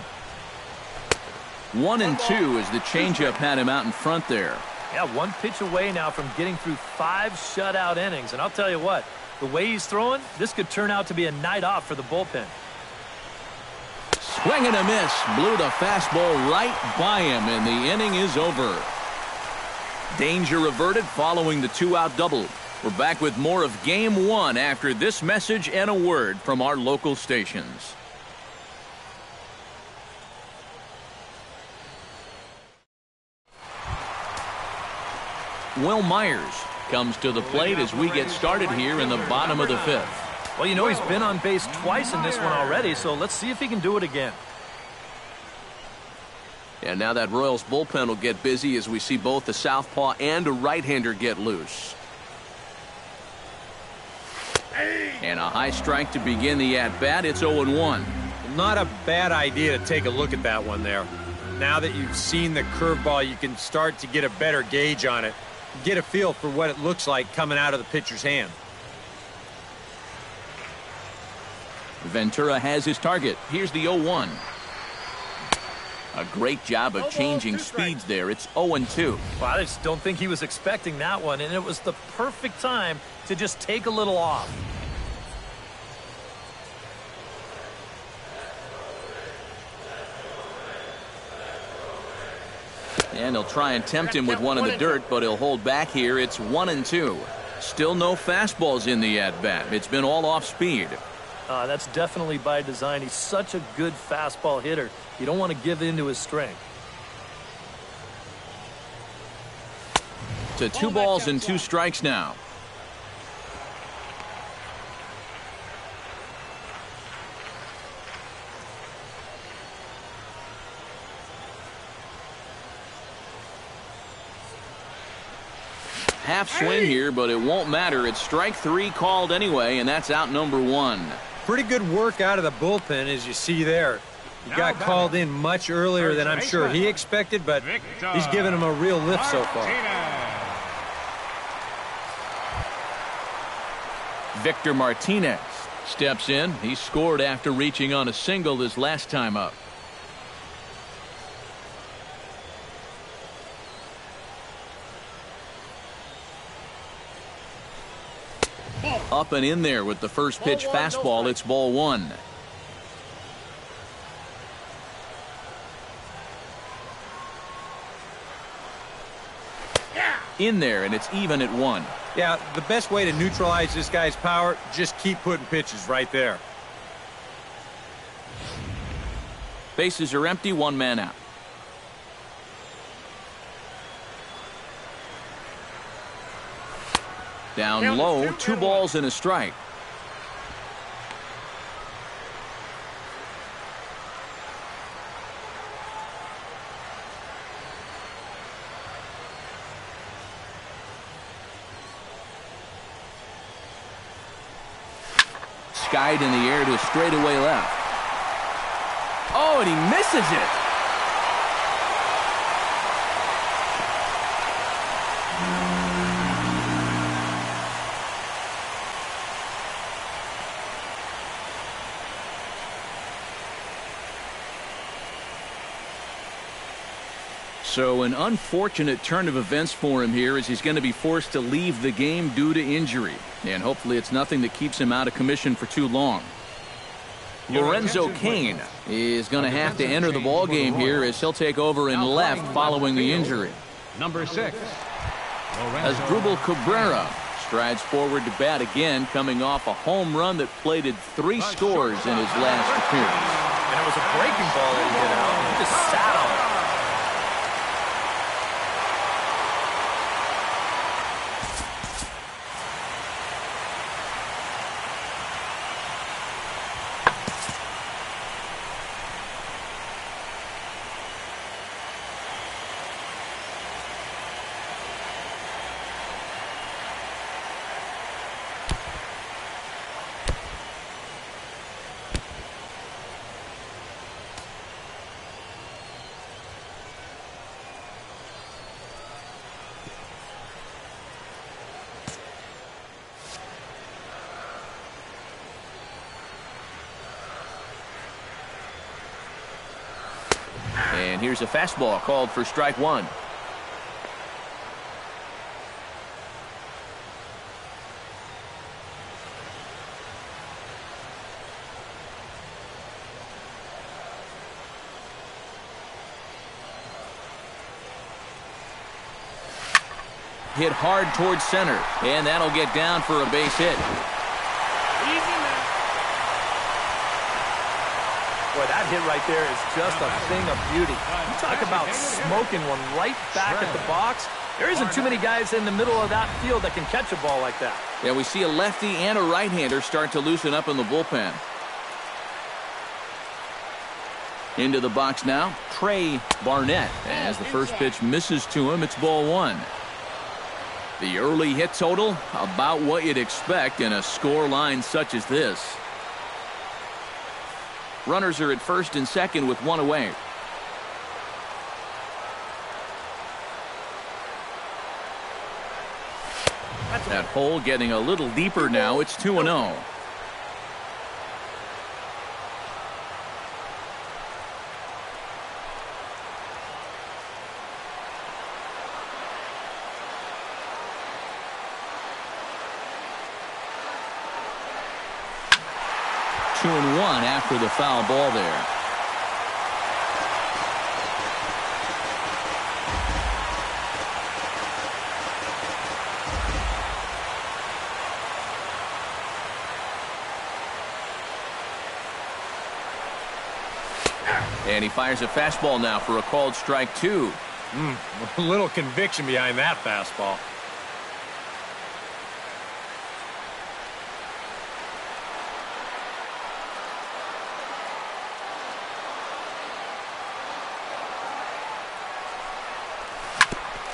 1-2 as the changeup had him out in front there. Yeah, 1 pitch away now from getting through 5 shutout innings. And I'll tell you what, the way he's throwing, this could turn out to be a night off for the bullpen. Swing and a miss. Blew the fastball right by him, and the inning is over. Danger averted following the 2-out double. We're back with more of Game 1 after this message and a word from our local stations. Will Myers comes to the plate as we get started here in the bottom of the 5th. Well, you know, he's been on base twice in this one already, so let's see if he can do it again. And now that Royals bullpen will get busy as we see both a southpaw and a right-hander get loose. And a high strike to begin the at-bat. It's 0-1. Not a bad idea to take a look at that one there. Now that you've seen the curveball, you can start to get a better gauge on it. Get a feel for what it looks like coming out of the pitcher's hand. Ventura has his target. Here's the 0-1. A great job of changing speeds there. It's 0-2. Well, I just don't think he was expecting that one, and it was the perfect time to just take a little off. And he'll try and tempt him with one in the dirt, but he'll hold back here. It's 1-2. Still no fastballs in the at-bat. It's been all off speed. That's definitely by design. He's such a good fastball hitter. You don't want to give in to his strength. To 2 balls and 2 strikes now. Half swing here, but it won't matter. It's strike 3 called anyway, and that's out number 1. Pretty good work out of the bullpen, as you see there. He got called in much earlier than I'm sure he expected, but he's given him a real lift so far. Victor Martinez steps in. He scored after reaching on a single his last time up. Up and in there with the first pitch fastball. It's ball 1. In there, and it's even at 1. Yeah, the best way to neutralize this guy's power, just keep putting pitches right there. Bases are empty, 1 man out. Down low, 2 balls and a strike. Skied in the air to straightaway left. Oh, and he misses it. So an unfortunate turn of events for him here as he's going to be forced to leave the game due to injury. And hopefully it's nothing that keeps him out of commission for too long. Lorenzo Cain is going to have to enter the ball game here as he'll take over in left following the injury. Number 6. As Drupal Cabrera strides forward to bat again, coming off a home run that plated 3 scores in his last appearance. And it was a breaking ball that he hit out. He just sat on it. And here's a fastball called for strike 1. hit hard towards center, and that'll get down for a base hit. Boy, that hit right there is just a thing of beauty. You talk about smoking one right back at the box. There isn't too many guys in the middle of that field that can catch a ball like that. Yeah, we see a lefty and a right-hander start to loosen up in the bullpen. Into the box now, Trey Barnett. As the first pitch misses to him, it's ball one. The early hit total, about what you'd expect in a score line such as this. Runners are at first and second with one away. That hole getting a little deeper now. It's 2-0. Two and one after the foul ball there. And he fires a fastball now for a called strike two. A little conviction behind that fastball.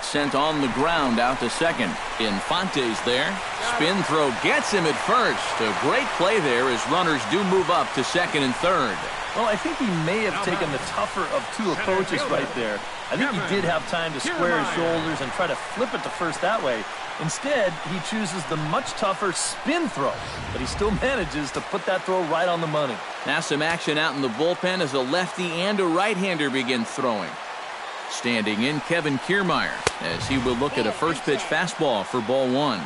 Sent on the ground out to second. Infante's there. Spin throw gets him at first. A great play there as runners do move up to second and third. Well, I think he may have taken the tougher of two approaches right there. I think he did have time to square his shoulders and try to flip it to first that way. Instead, he chooses the much tougher spin throw, but he still manages to put that throw right on the money. Now some action out in the bullpen as a lefty and a right-hander begin throwing. Standing in, Kevin Kiermaier, as he will look at a first pitch fastball for ball one.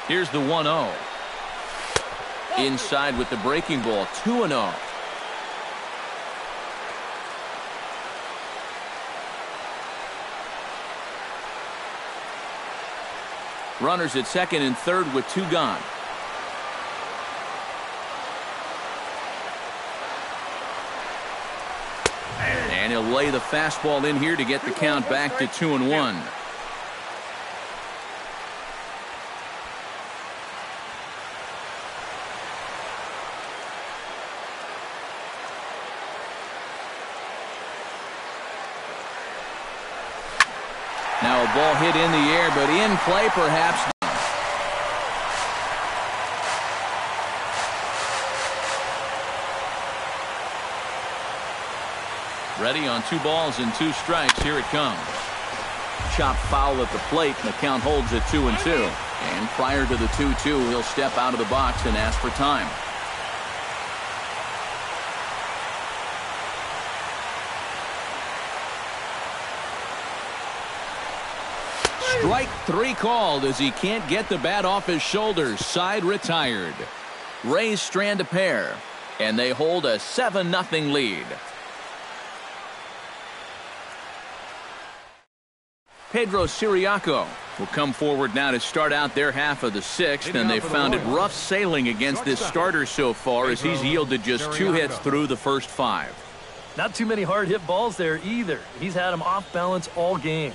Here's the 1-0. Inside with the breaking ball, 2-0. Runners at second and third with two gone. And he'll lay the fastball in here to get the count back to 2-1. Now a ball hit in the air, but in play perhaps. Ready on 2 balls and 2 strikes. Here it comes. Chopped foul at the plate, and the count holds at 2-2. And prior to the 2-2, he'll step out of the box and ask for time. Strike 3 called as he can't get the bat off his shoulders. Side retired. Rays strand a pair, and they hold a 7-0 lead. Pedro Siriaco will come forward now to start out their half of the 6th, and they've found it rough sailing against this starter so far as he's yielded just 2 hits through the first 5. Not too many hard hit balls there either. He's had them off balance all game.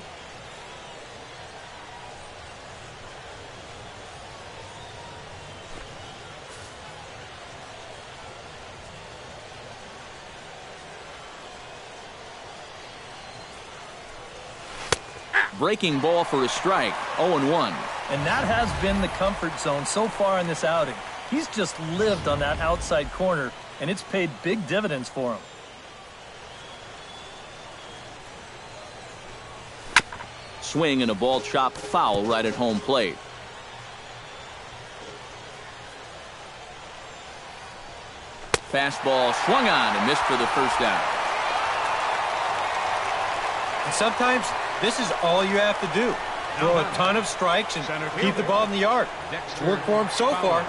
Breaking ball for a strike, 0-1. And that has been the comfort zone so far in this outing. He's just lived on that outside corner, and it's paid big dividends for him. Swing and a ball chopped foul right at home plate. Fastball swung on and missed for the first out. And sometimes this is all you have to do. throw a ton of strikes and keep the ball in the yard. It's worked for him so far.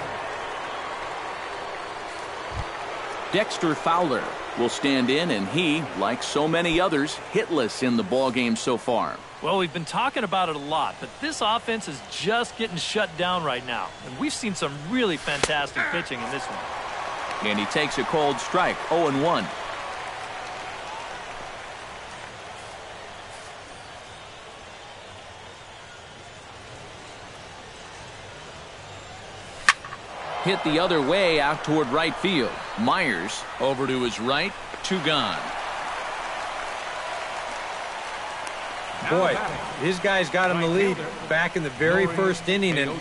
Dexter Fowler will stand in, and he, like so many others, hitless in the ballgame so far. Well, we've been talking about it a lot, but this offense is just getting shut down right now. And we've seen some really fantastic pitching in this one. And he takes a cold strike, 0-1. Hit the other way out toward right field. Myers over to his right, 2 gone. Boy, his guys got him the lead back in the very first inning, and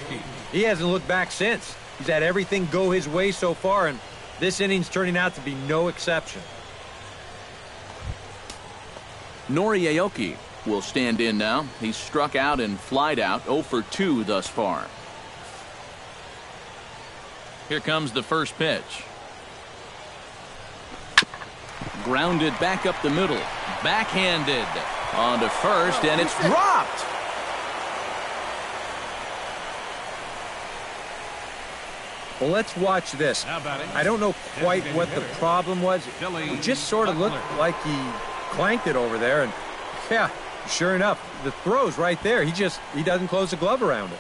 he hasn't looked back since. He's had everything go his way so far, and this inning's turning out to be no exception. Nori Aoki will stand in now. He's struck out and flied out, 0 for 2 thus far. Here comes the first pitch. Grounded back up the middle. Backhanded. On to first, and it's dropped. Well, let's watch this. I don't know quite what the problem was. It just sort of looked like he clanked it over there, and yeah, sure enough, the throw's right there. He doesn't close the glove around it.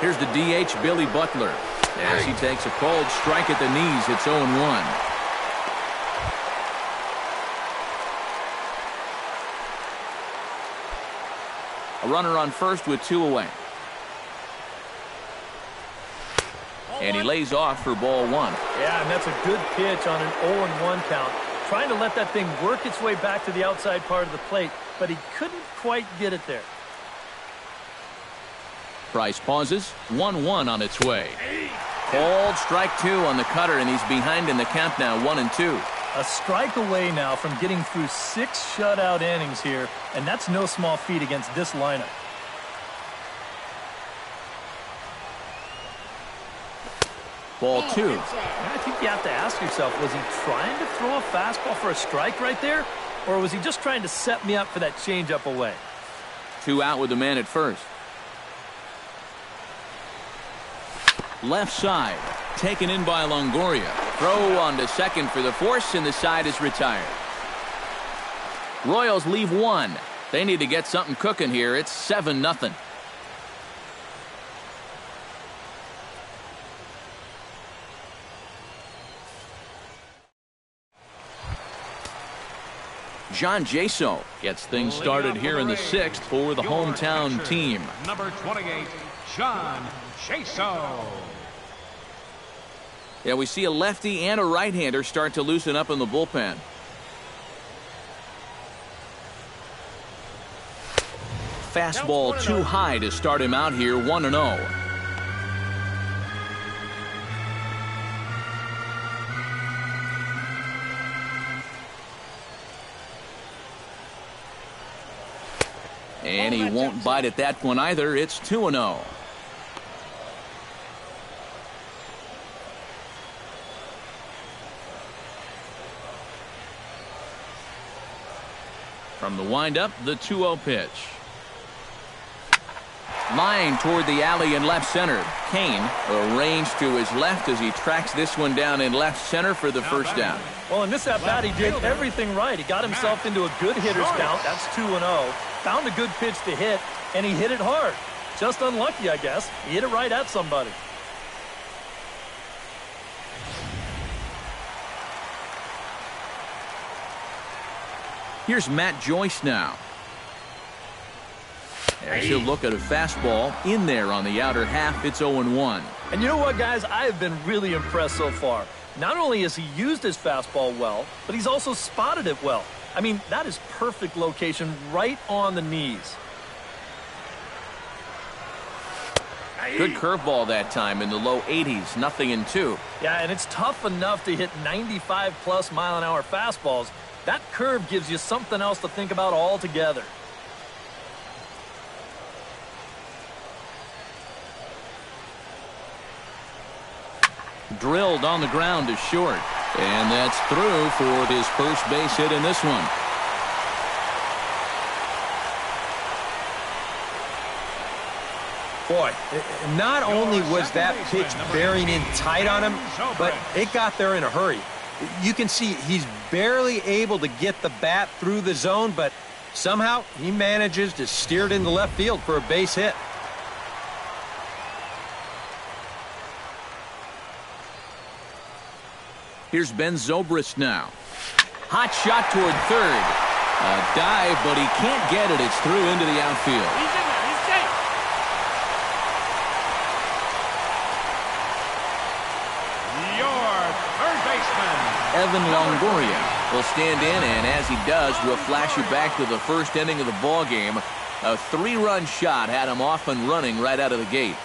Here's the DH, Billy Butler. As he takes a cold strike at the knees, it's 0-1. A runner on first with 2 away. And he lays off for ball 1. Yeah, and that's a good pitch on an 0-1 count. Trying to let that thing work its way back to the outside part of the plate, but he couldn't quite get it there. Price pauses, 1-1 on its way. Cold strike 2 on the cutter, and he's behind in the count now, 1-2. A strike away now from getting through 6 shutout innings here, and that's no small feat against this lineup. Ball 2. I think you have to ask yourself, was he trying to throw a fastball for a strike right there? Or was he just trying to set me up for that changeup away? 2 out with the man at first. Left side, taken in by Longoria. Throw on to second for the force, and the side is retired. Royals leave 1. They need to get something cooking here. It's 7-0. John Jaso gets things started here in the 6th for the hometown team. Number 28, John Jaso. Yeah, we see a lefty and a right-hander start to loosen up in the bullpen. Fastball too high to start him out here, 1-0. And he won't bite at that one either. It's 2-0. From the windup, the 2-0 pitch. Line toward the alley in left center. Kane arranged to his left as he tracks this one down in left center for the first down. Well, in this at-bat, he did everything right. He got himself into a good hitter's count. That's 2-0. Found a good pitch to hit, and he hit it hard. Just unlucky, I guess. He hit it right at somebody. Here's Matt Joyce now. As he'll look at a fastball in there on the outer half. It's 0-1. And you know what, guys? I have been really impressed so far. Not only has he used his fastball well, but he's also spotted it well. I mean, that is perfect location right on the knees. Good curveball that time in the low 80s, 0-2. Yeah, and it's tough enough to hit 95+ mile-an-hour fastballs. That curve gives you something else to think about altogether. Drilled on the ground to short. And that's through for his first base hit in this one. Boy, not only was that pitch bearing in tight on him, but it got there in a hurry. You can see he's barely able to get the bat through the zone, but somehow he manages to steer it into left field for a base hit. Here's Ben Zobrist now. Hot shot toward third. A dive, but he can't get it. It's through into the outfield. He's in there. He's safe. Your third baseman, Evan Longoria will stand in, and as he does, we'll flash you back to the first inning of the ball game. A 3-run shot had him off and running right out of the gate.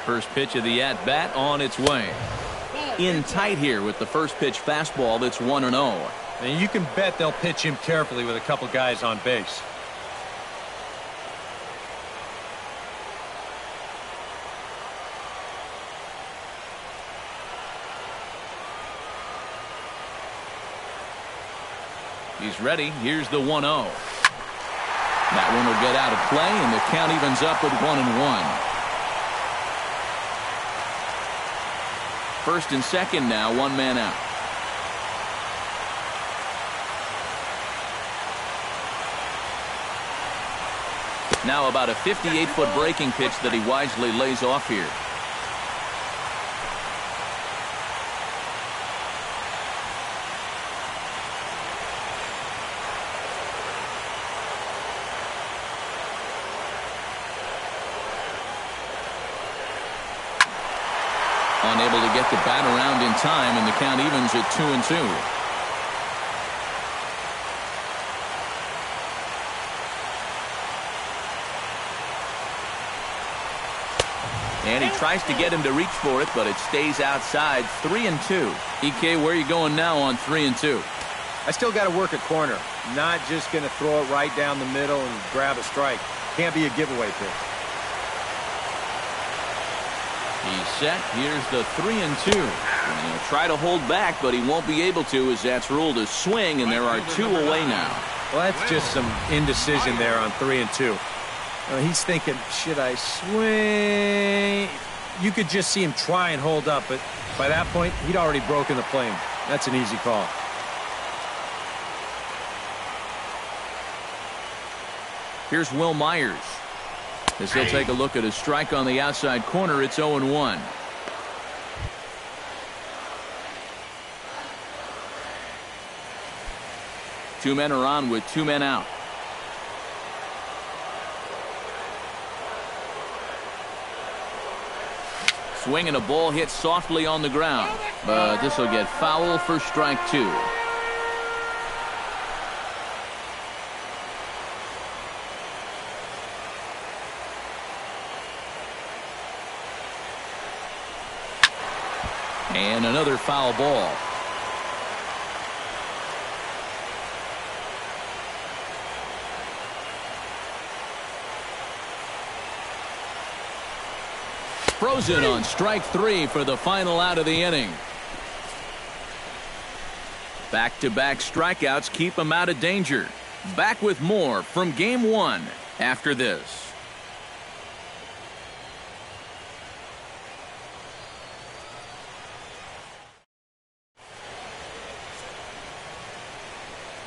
First pitch of the at-bat on its way. In tight here with the first pitch fastball that's 1-0. And you can bet they'll pitch him carefully with a couple guys on base. He's ready. Here's the 1-0. That one will get out of play, and the count evens up with 1-1. First and second now, one man out. Now about a 58-foot breaking pitch that he wisely lays off here. Unable to get the bat around in time, and the count evens at 2-2. And he tries to get him to reach for it, but it stays outside. 3-2. EK, where are you going now on 3-2? I still got to work at corner. Not just going to throw it right down the middle and grab a strike. Can't be a giveaway pitch. He's set. Here's the 3-2. And he'll try to hold back, but he won't be able to, as that's ruled a swing, and there are 2 away now. Well, that's just some indecision there on 3-2. He's thinking, should I swing? You could just see him try and hold up, but by that point, he'd already broken the plane. That's an easy call. Here's Will Myers. As he'll take a look at a strike on the outside corner, it's 0-1. Two men are on with 2 men out. Swing and a ball hit softly on the ground, but this will get foul for strike 2. And another foul ball. Frozen on strike 3 for the final out of the inning. Back-to-back strikeouts keep him out of danger. Back with more from Game 1 after this.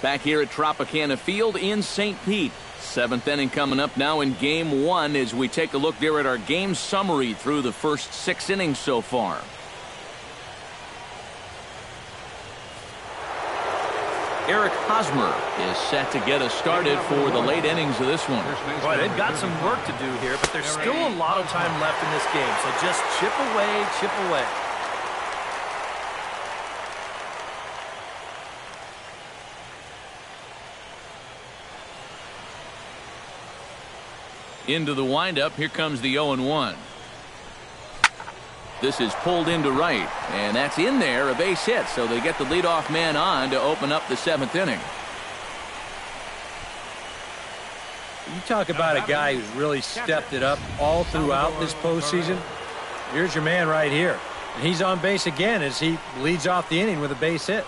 Back here at Tropicana Field in St. Pete. 7th inning coming up now in Game 1 as we take a look there at our game summary through the first 6 innings so far. Eric Hosmer is set to get us started for the late innings of this one. Boy, they've got some work to do here, but there's still a lot of time left in this game, so just chip away, chip away. Into the windup. Here comes the 0-1. This is pulled into right, and that's in there, a base hit. So they get the leadoff man on to open up the 7th inning. You talk about a guy who's really stepped it up all throughout this postseason. Here's your man right here. And he's on base again as he leads off the inning with a base hit.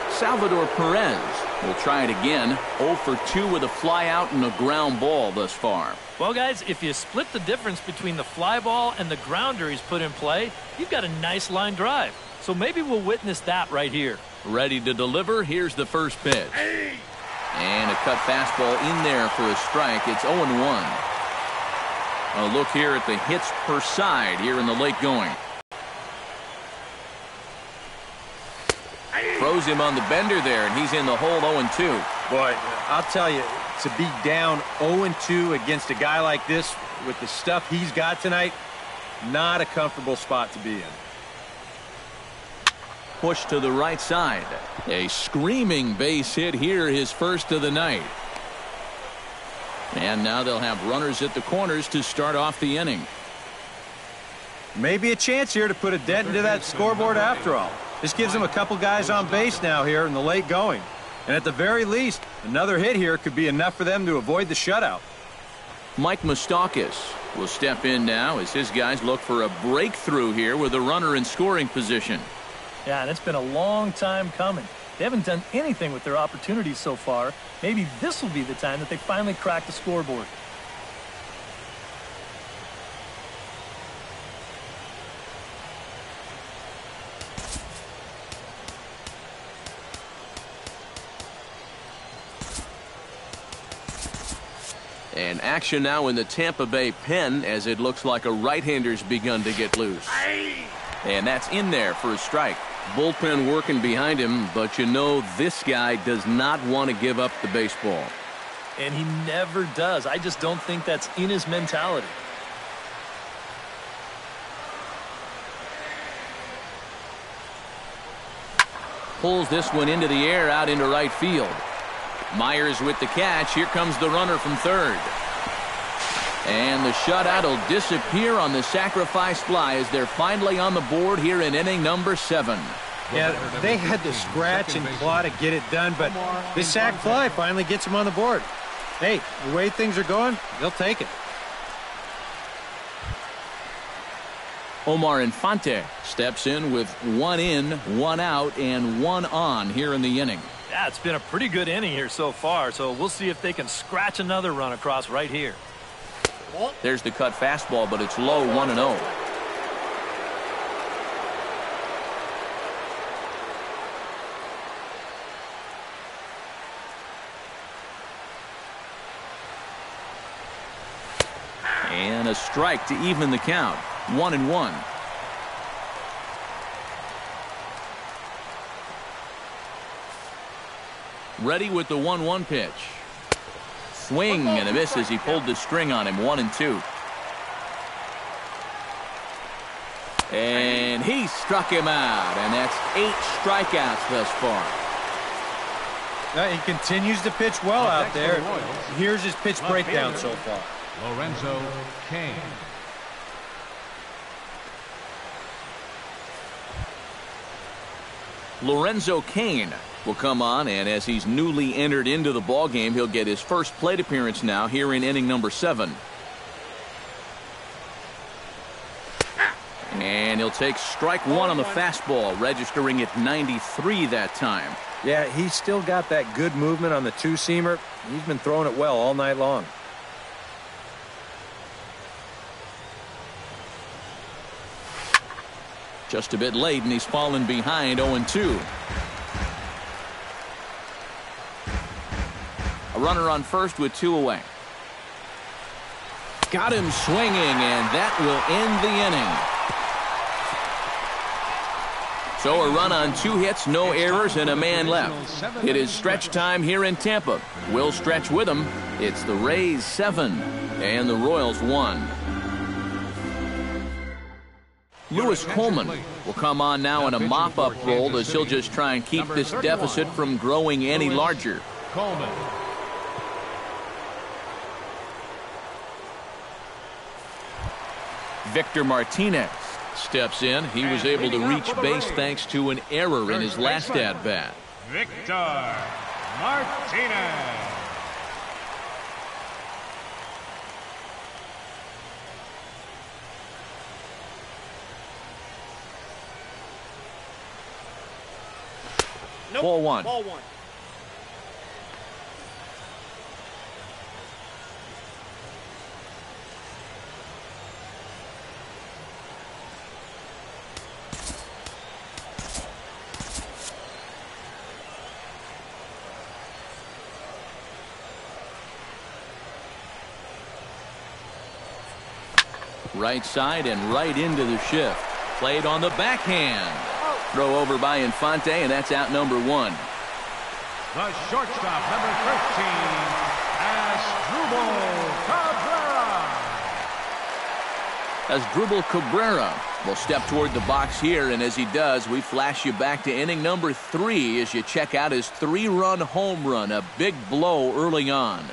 Salvador Perez will try it again. 0 for 2 with a fly out and a ground ball thus far. Well, guys, if you split the difference between the fly ball and the grounder he's put in play, you've got a nice line drive. So maybe we'll witness that right here. Ready to deliver. Here's the first pitch. And a cut fastball in there for a strike. It's 0-1. A look here at the hits per side here in the late going. Throws him on the bender there, and he's in the hole 0-2. Boy, I'll tell you, to be down 0-2 against a guy like this with the stuff he's got tonight, not a comfortable spot to be in. Push to the right side. A screaming base hit here, his first of the night. And now they'll have runners at the corners to start off the inning. Maybe a chance here to put a dent into that scoreboard after all. This gives them a couple guys on base now here in the late going. And at the very least, another hit here could be enough for them to avoid the shutout. Mike Moustakas will step in now as his guys look for a breakthrough here with a runner in scoring position. Yeah, and it's been a long time coming. They haven't done anything with their opportunities so far. Maybe this will be the time that they finally crack the scoreboard. And action now in the Tampa Bay pen as it looks like a right-hander's begun to get loose. And that's in there for a strike. Bullpen working behind him, but you know this guy does not want to give up the baseball. And he never does. I just don't think that's in his mentality. Pulls this one into the air out into right field. Myers with the catch. Here comes the runner from third. And the shutout will disappear on the sacrifice fly as they're finally on the board here in inning number 7. Yeah, they had to scratch and claw to get it done, but this sac fly finally gets them on the board. Hey, the way things are going, they'll take it. Omar Infante steps in with 1 in, 1 out, and 1 on here in the inning. Yeah, it's been a pretty good inning here so far, so we'll see if they can scratch another run across right here. There's the cut fastball, but it's low, 1-0. And a strike to even the count, 1-1. Ready with the 1-1 pitch. Swing and a miss as he pulled the string on him. 1-2. And he struck him out, and that's 8 strikeouts thus far. Now, he continues to pitch well out there. Here's his pitch breakdown so far. Lorenzo Cain. Lorenzo Cain will come on, and as he's newly entered into the ballgame, he'll get his first plate appearance now here in inning number 7. And he'll take strike 1 on the fastball, registering at 93 that time. Yeah, he's still got that good movement on the two-seamer. He's been throwing it well all night long. Just a bit late, and he's fallen behind 0-2. A runner on first with 2 away. Got him swinging, and that will end the inning. So a run on 2 hits, no errors, and a man left. It is stretch time here in Tampa. We'll stretch with them. It's the Rays 7 and the Royals 1. Lewis Coleman will come on now in a mop-up role as he'll just try and keep this deficit from growing any larger. Coleman. Victor Martinez steps in. He was able to reach base thanks to an error in his last at-bat. Victor Martinez. Nope. Ball one. Ball one. Right side and right into the shift. Played on the backhand. Throw over by Infante, and that's out number one. The shortstop, number 13, Asdrubal Cabrera will step toward the box here, and as he does, we flash you back to inning number 3 as you check out his 3-run home run, a big blow early on.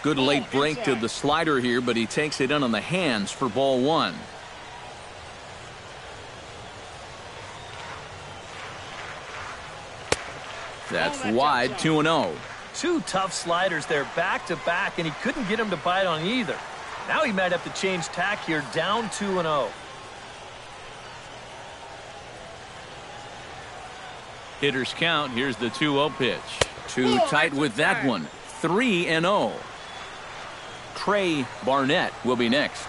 Good late break to the slider here, but he takes it in on the hands for ball one. That's wide, 2-0. Two tough sliders there back to back, and he couldn't get him to bite on either. Now he might have to change tack here, down 2-0. Hitters count. Here's the 2-0 pitch. Too tight with that one. 3-0. Trey Barnett will be next.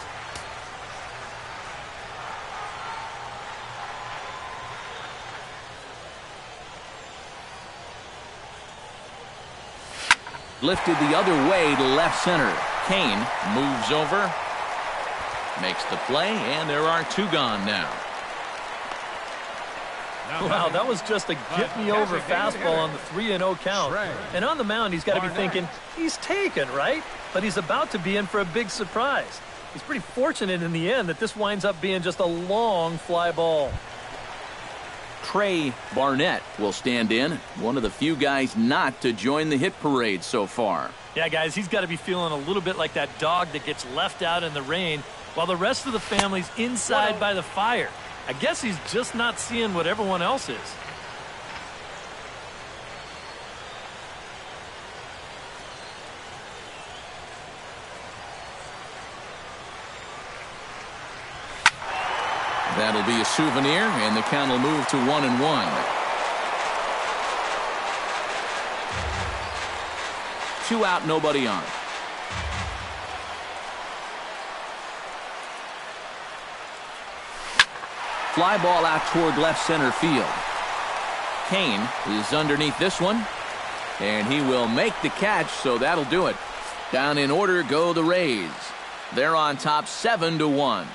Lifted the other way to left center. Kane moves over, makes the play, and there are two gone now. Wow, that was just a get-me-over fastball on the 3-0 count. And on the mound, he's got to be thinking, he's taken, right? But he's about to be in for a big surprise. He's pretty fortunate in the end that this winds up being just a long fly ball. Trey Barnett will stand in, one of the few guys not to join the hit parade so far. Yeah, guys, he's got to be feeling a little bit like that dog that gets left out in the rain while the rest of the family's inside by the fire. I guess he's just not seeing what everyone else is. That'll be a souvenir, and the count will move to 1-1. 2 out, nobody on. Fly ball out toward left center field. Kane is underneath this one, and he will make the catch, so that'll do it. Down in order go the Rays. They're on top 7-1.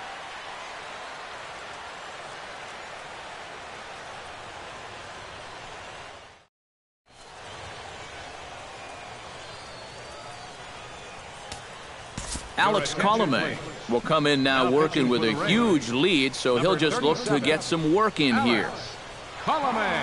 Alex Colomé will come in now working with a huge lead, so he'll just look to get some work in here. Colomé.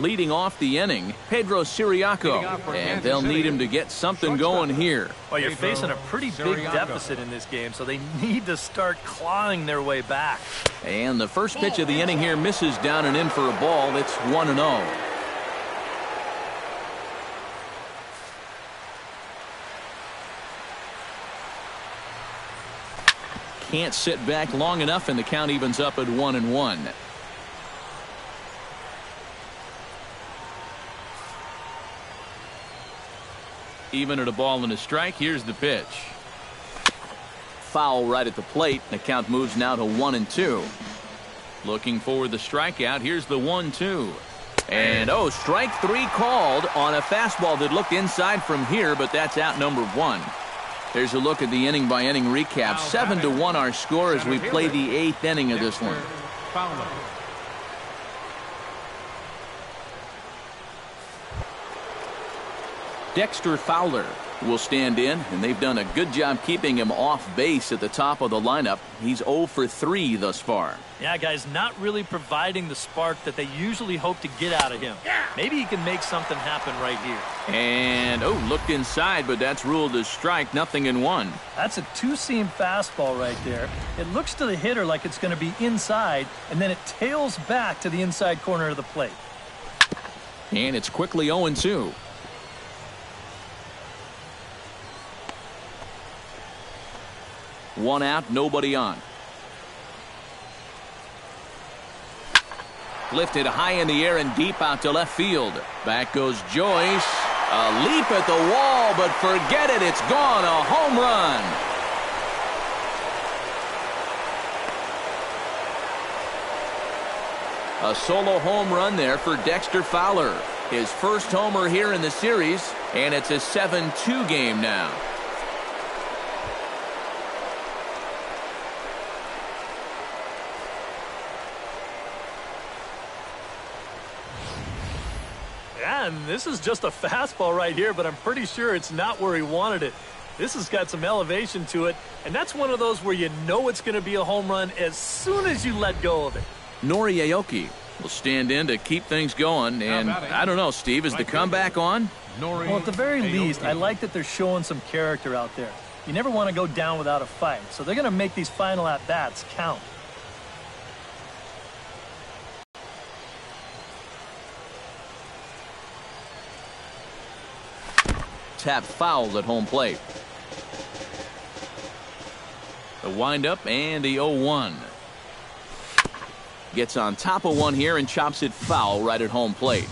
leading off the inning, Pedro Siriaco, and they'll need him to get something going here. Well, you're facing a pretty big deficit in this game, so they need to start clawing their way back. And the first pitch of the inning here misses down and in for a ball. It's 1-0. Can't sit back long enough, and the count evens up at 1-1. Even at a ball and a strike. Here's the pitch. Foul right at the plate. The count moves now to 1-2. Looking for the strikeout. Here's the 1-2. And strike 3 called on a fastball that looked inside from here, but that's out number 1. There's a look at the inning by inning recap. 7-1 our score as we play the 8th inning of this one. Dexter Fowler will stand in, and they've done a good job keeping him off base at the top of the lineup. He's 0 for 3 thus far. Yeah, guys, not really providing the spark that they usually hope to get out of him. Maybe he can make something happen right here. And, looked inside, but that's ruled as strike. 0-1. That's a two-seam fastball right there. It looks to the hitter like it's going to be inside, and then it tails back to the inside corner of the plate. And it's quickly 0-2. One out, nobody on. Lifted high in the air and deep out to left field. Back goes Joyce. A leap at the wall, but forget it. It's gone. A home run. A solo home run there for Dexter Fowler. His first homer here in the series, and it's a 7-2 game now. And this is just a fastball right here, but I'm pretty sure it's not where he wanted it. This has got some elevation to it, and that's one of those where you know it's going to be a home run as soon as you let go of it. Nori Aoki will stand in to keep things going, and I don't know, Steve, is the comeback on? Well, at the very least, I like that they're showing some character out there. You never want to go down without a fight, so they're going to make these final at-bats count. Tap foul at home plate. The windup and the 0-1. Gets on top of one here and chops it foul right at home plate.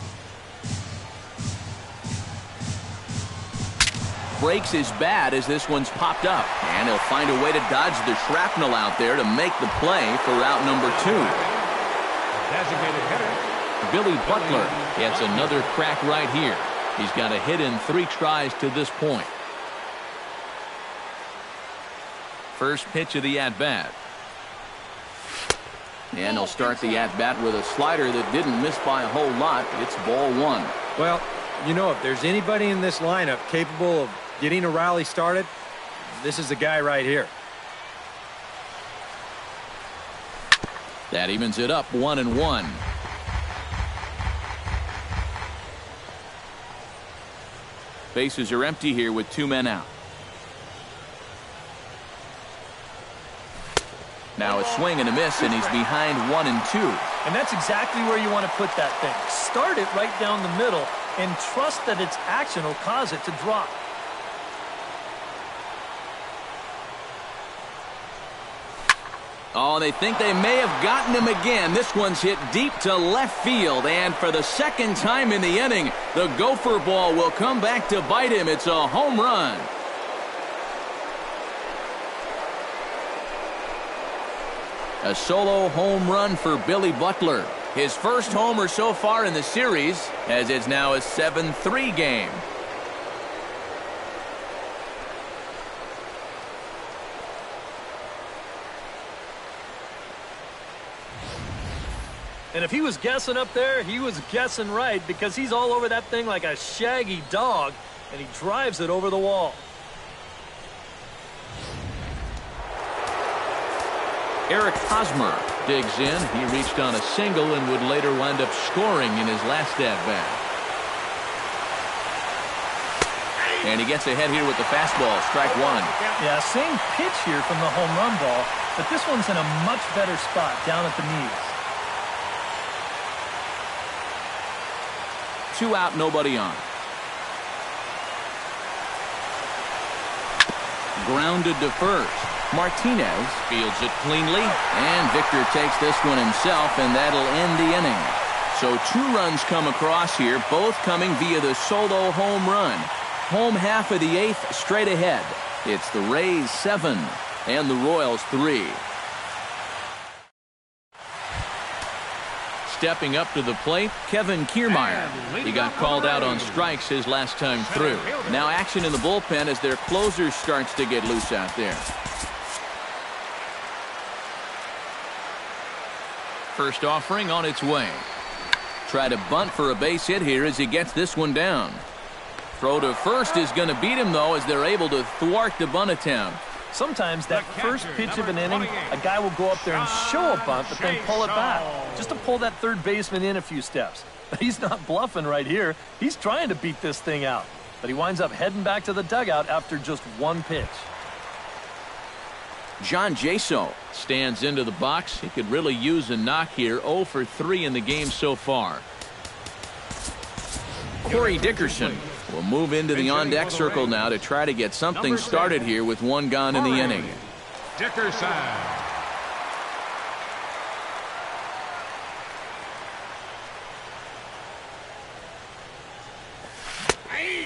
Breaks his bat as this one's popped up, and he'll find a way to dodge the shrapnel out there to make the play for route number 2. Designated hitter Billy Butler gets another crack right here. He's got a hit in 3 tries to this point. First pitch of the at-bat. And he'll start the at-bat with a slider that didn't miss by a whole lot. It's ball 1. Well, you know, if there's anybody in this lineup capable of getting a rally started, this is the guy right here. That evens it up 1-1. Bases are empty here with 2 men out. Now a swing and a miss, and he's behind 1-2. And that's exactly where you want to put that thing. Start it right down the middle and trust that its action will cause it to drop. Oh, they think they may have gotten him again. This one's hit deep to left field, and for the second time in the inning, the gopher ball will come back to bite him. It's a home run. A solo home run for Billy Butler. His first homer so far in the series, as it's now a 7-3 game. And if he was guessing up there, he was guessing right, because he's all over that thing like a shaggy dog, and he drives it over the wall. Eric Hosmer digs in. He reached on a single and would later wind up scoring in his last at-bat. And he gets ahead here with the fastball. Strike one. Yeah, same pitch here from the home run ball, but this one's in a much better spot down at the knees. 2 out, nobody on. Grounded to first. Martinez fields it cleanly, and Victor takes this one himself, and that'll end the inning. So 2 runs come across here, both coming via the solo home run. Home half of the 8th straight ahead. It's the Rays 7 and the Royals 3. Stepping up to the plate, Kevin Kiermaier. He got called out on strikes his last time through. Now action in the bullpen as their closer starts to get loose out there. First offering on its way. Try to bunt for a base hit here as he gets this one down. Throw to first is going to beat him, though, as they're able to thwart the bunt attempt. Sometimes that first pitch of an inning, a guy will go up there and show a bunt, but then pull it back, just to pull that third baseman in a few steps. He's not bluffing right here. He's trying to beat this thing out, but he winds up heading back to the dugout after just 1 pitch. John Jaso stands into the box. He could really use a knock here. 0 for 3 in the game so far. Corey Dickerson will move into the on-deck circle now to try to get something started here with 1 gone in the inning. Dickerson.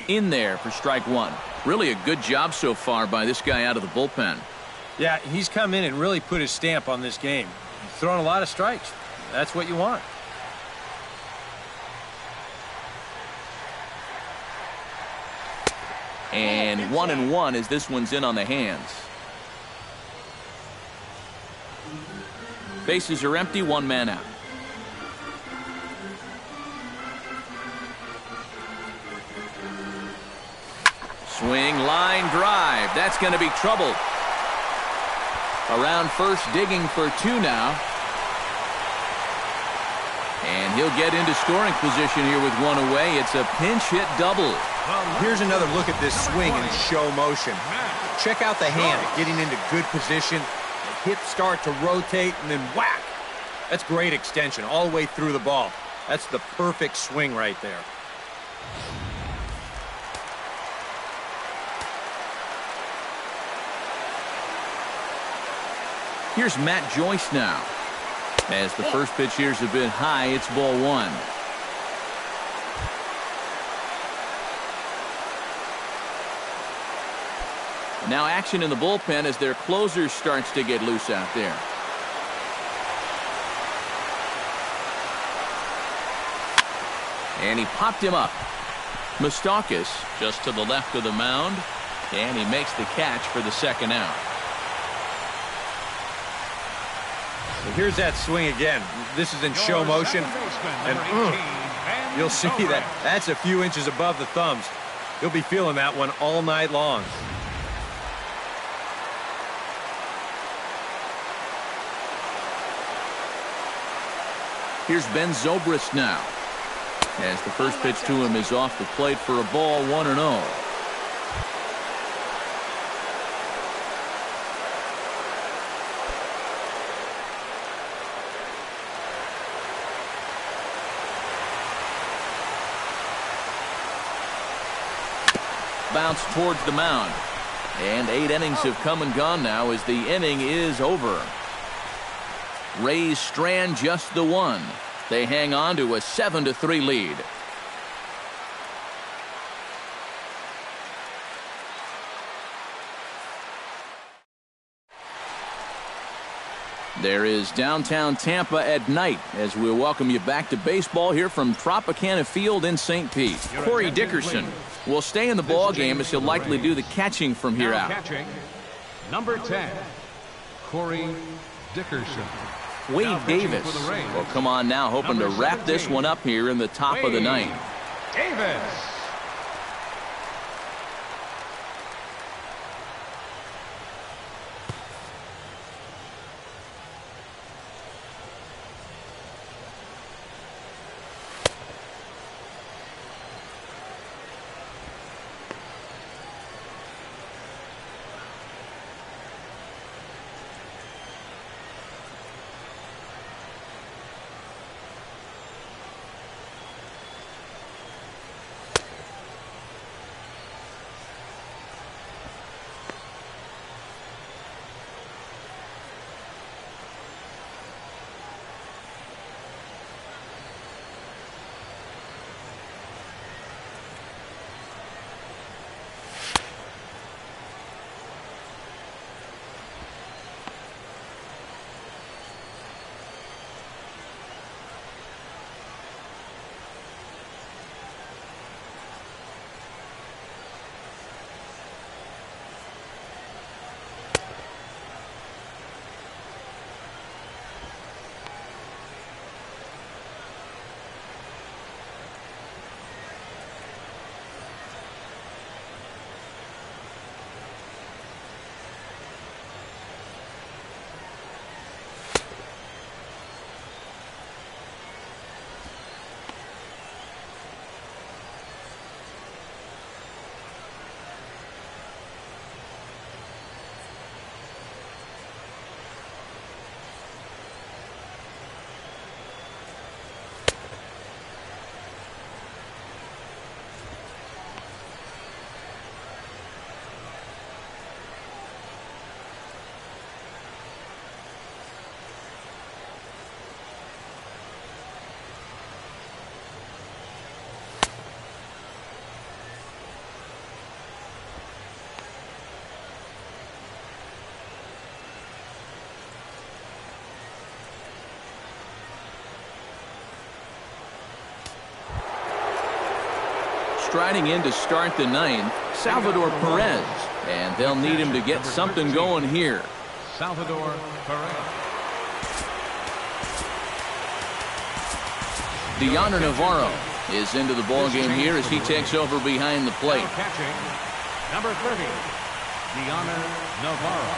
In there for strike 1. Really a good job so far by this guy out of the bullpen. Yeah, he's come in and really put his stamp on this game. He's thrown a lot of strikes. That's what you want. And 1-1 as this one's in on the hands. Bases are empty, 1 man out. Swing, line, drive. That's going to be trouble. Around first, digging for 2 now. And he'll get into scoring position here with 1 away. It's a pinch hit double. Here's another look at this swing in show motion. Check out the hand getting into good position. The hips start to rotate and then whack. That's great extension all the way through the ball. That's the perfect swing right there. Here's Matt Joyce now. As the first pitch here's a bit high, it's ball 1. Now action in the bullpen as their closer starts to get loose out there. And he popped him up. Moustakas just to the left of the mound, and he makes the catch for the 2nd out. So here's that swing again. This is in show motion, and you'll see that that's a few inches above the thumbs. You'll be feeling that one all night long. Here's Ben Zobrist now, as the first pitch to him is off the plate for a ball, 1-0. Bounce towards the mound, and 8 innings have come and gone now as the inning is over. Rays strand just the 1. They hang on to a 7-3 lead. There is downtown Tampa at night as we welcome you back to baseball here from Tropicana Field in St. Pete. Corey Dickerson will stay in the ball game as he'll likely do the catching from here out. Catching, number 10, Corey Dickerson. Wade Davis will come on now, hoping to wrap this one up here in the top of the 9th. Davis. striding in to start the ninth, Salvador Perez. And they'll need him to get something going here. Salvador Perez. Deoner Navarro is into the ball game here as he takes over behind the plate. Now catching, number 30, Deoner Navarro.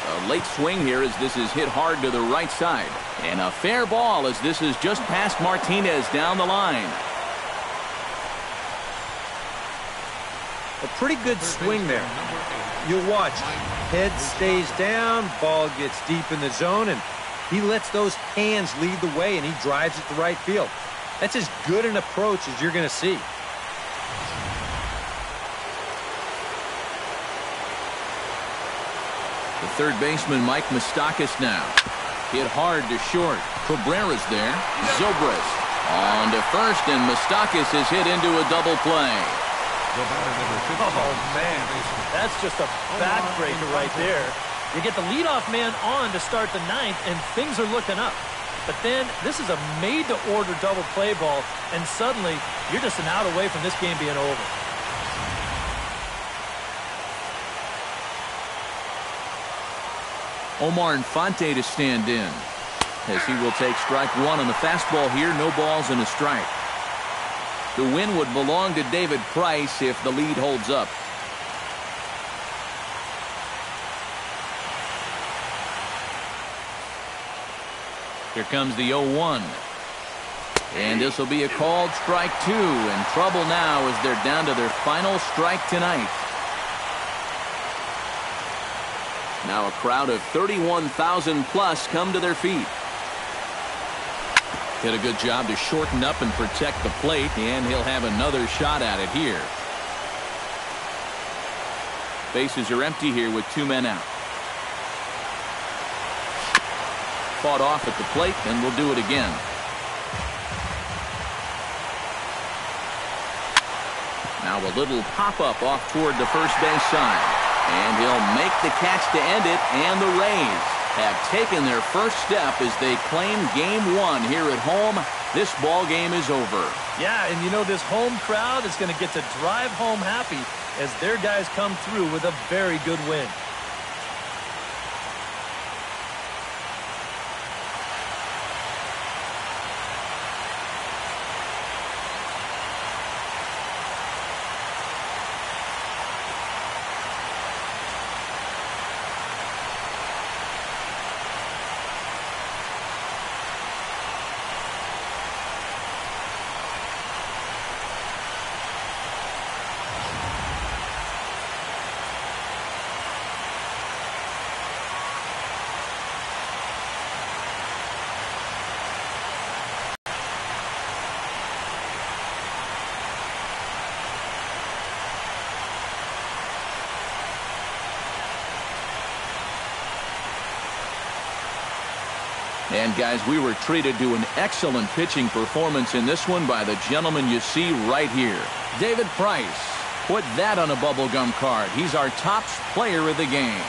A late swing here as this is hit hard to the right side. And a fair ball as this is just past Martinez down the line. A pretty good swing there. You'll watch. Head stays down, ball gets deep in the zone, and he lets those hands lead the way, and he drives it to right field. That's as good an approach as you're going to see. The third baseman, Mike Moustakas now. Hit hard to short. Cabrera's there. Zobrist on to first, and Moustakas is hit into a double play. Oh, man. That's just a backbreaker right there. You get the leadoff man on to start the ninth, and things are looking up. But then this is a made-to-order double play ball, and suddenly you're just an out away from this game being over. Omar Infante to stand in as he will take strike one on the fastball here. No balls and a strike. The win would belong to David Price if the lead holds up. Here comes the 0-1. And this will be a called strike two. In trouble now as they're down to their final strike tonight. Now a crowd of 31,000 plus come to their feet. Did a good job to shorten up and protect the plate, and he'll have another shot at it here. Bases are empty here with two men out. Fought off at the plate, and we'll do it again. Now a little pop-up off toward the first base side. And he'll make the catch to end it, and the Rays have taken their first step as they claim game one here at home. This ball game is over. Yeah, and you know this home crowd is going to get to drive home happy as their guys come through with a very good win. And guys, we were treated to an excellent pitching performance in this one by the gentleman you see right here. David Price. Put that on a bubblegum card. He's our top player of the game.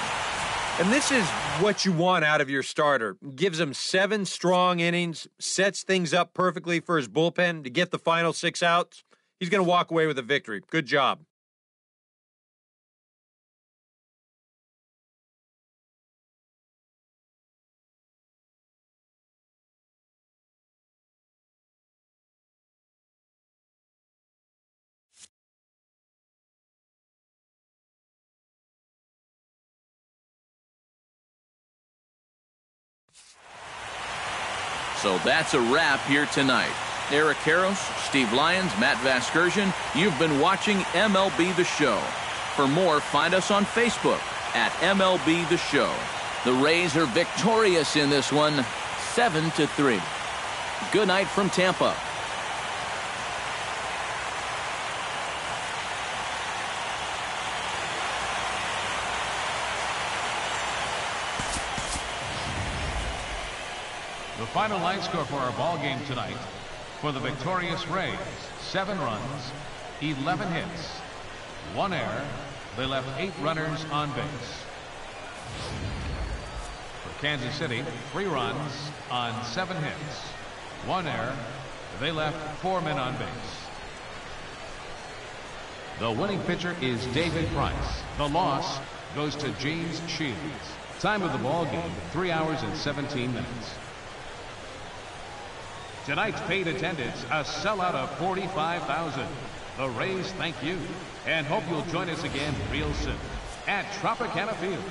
And this is what you want out of your starter. Gives him 7 strong innings, sets things up perfectly for his bullpen to get the final 6 outs. He's going to walk away with a victory. Good job. So that's a wrap here tonight. Eric Karros, Steve Lyons, Matt Vasgersian, you've been watching MLB The Show. For more, find us on Facebook at MLB The Show. The Rays are victorious in this one, 7-3. Good night from Tampa. The final line score for our ball game tonight: for the victorious Rays, 7 runs, 11 hits, 1 error. They left 8 runners on base. For Kansas City, 3 runs on 7 hits. 1 error. They left 4 men on base. The winning pitcher is David Price. The loss goes to James Shields. Time of the ball game, 3 hours and 17 minutes. Tonight's paid attendance, a sellout of 45,000. The Rays thank you and hope you'll join us again real soon at Tropicana Field.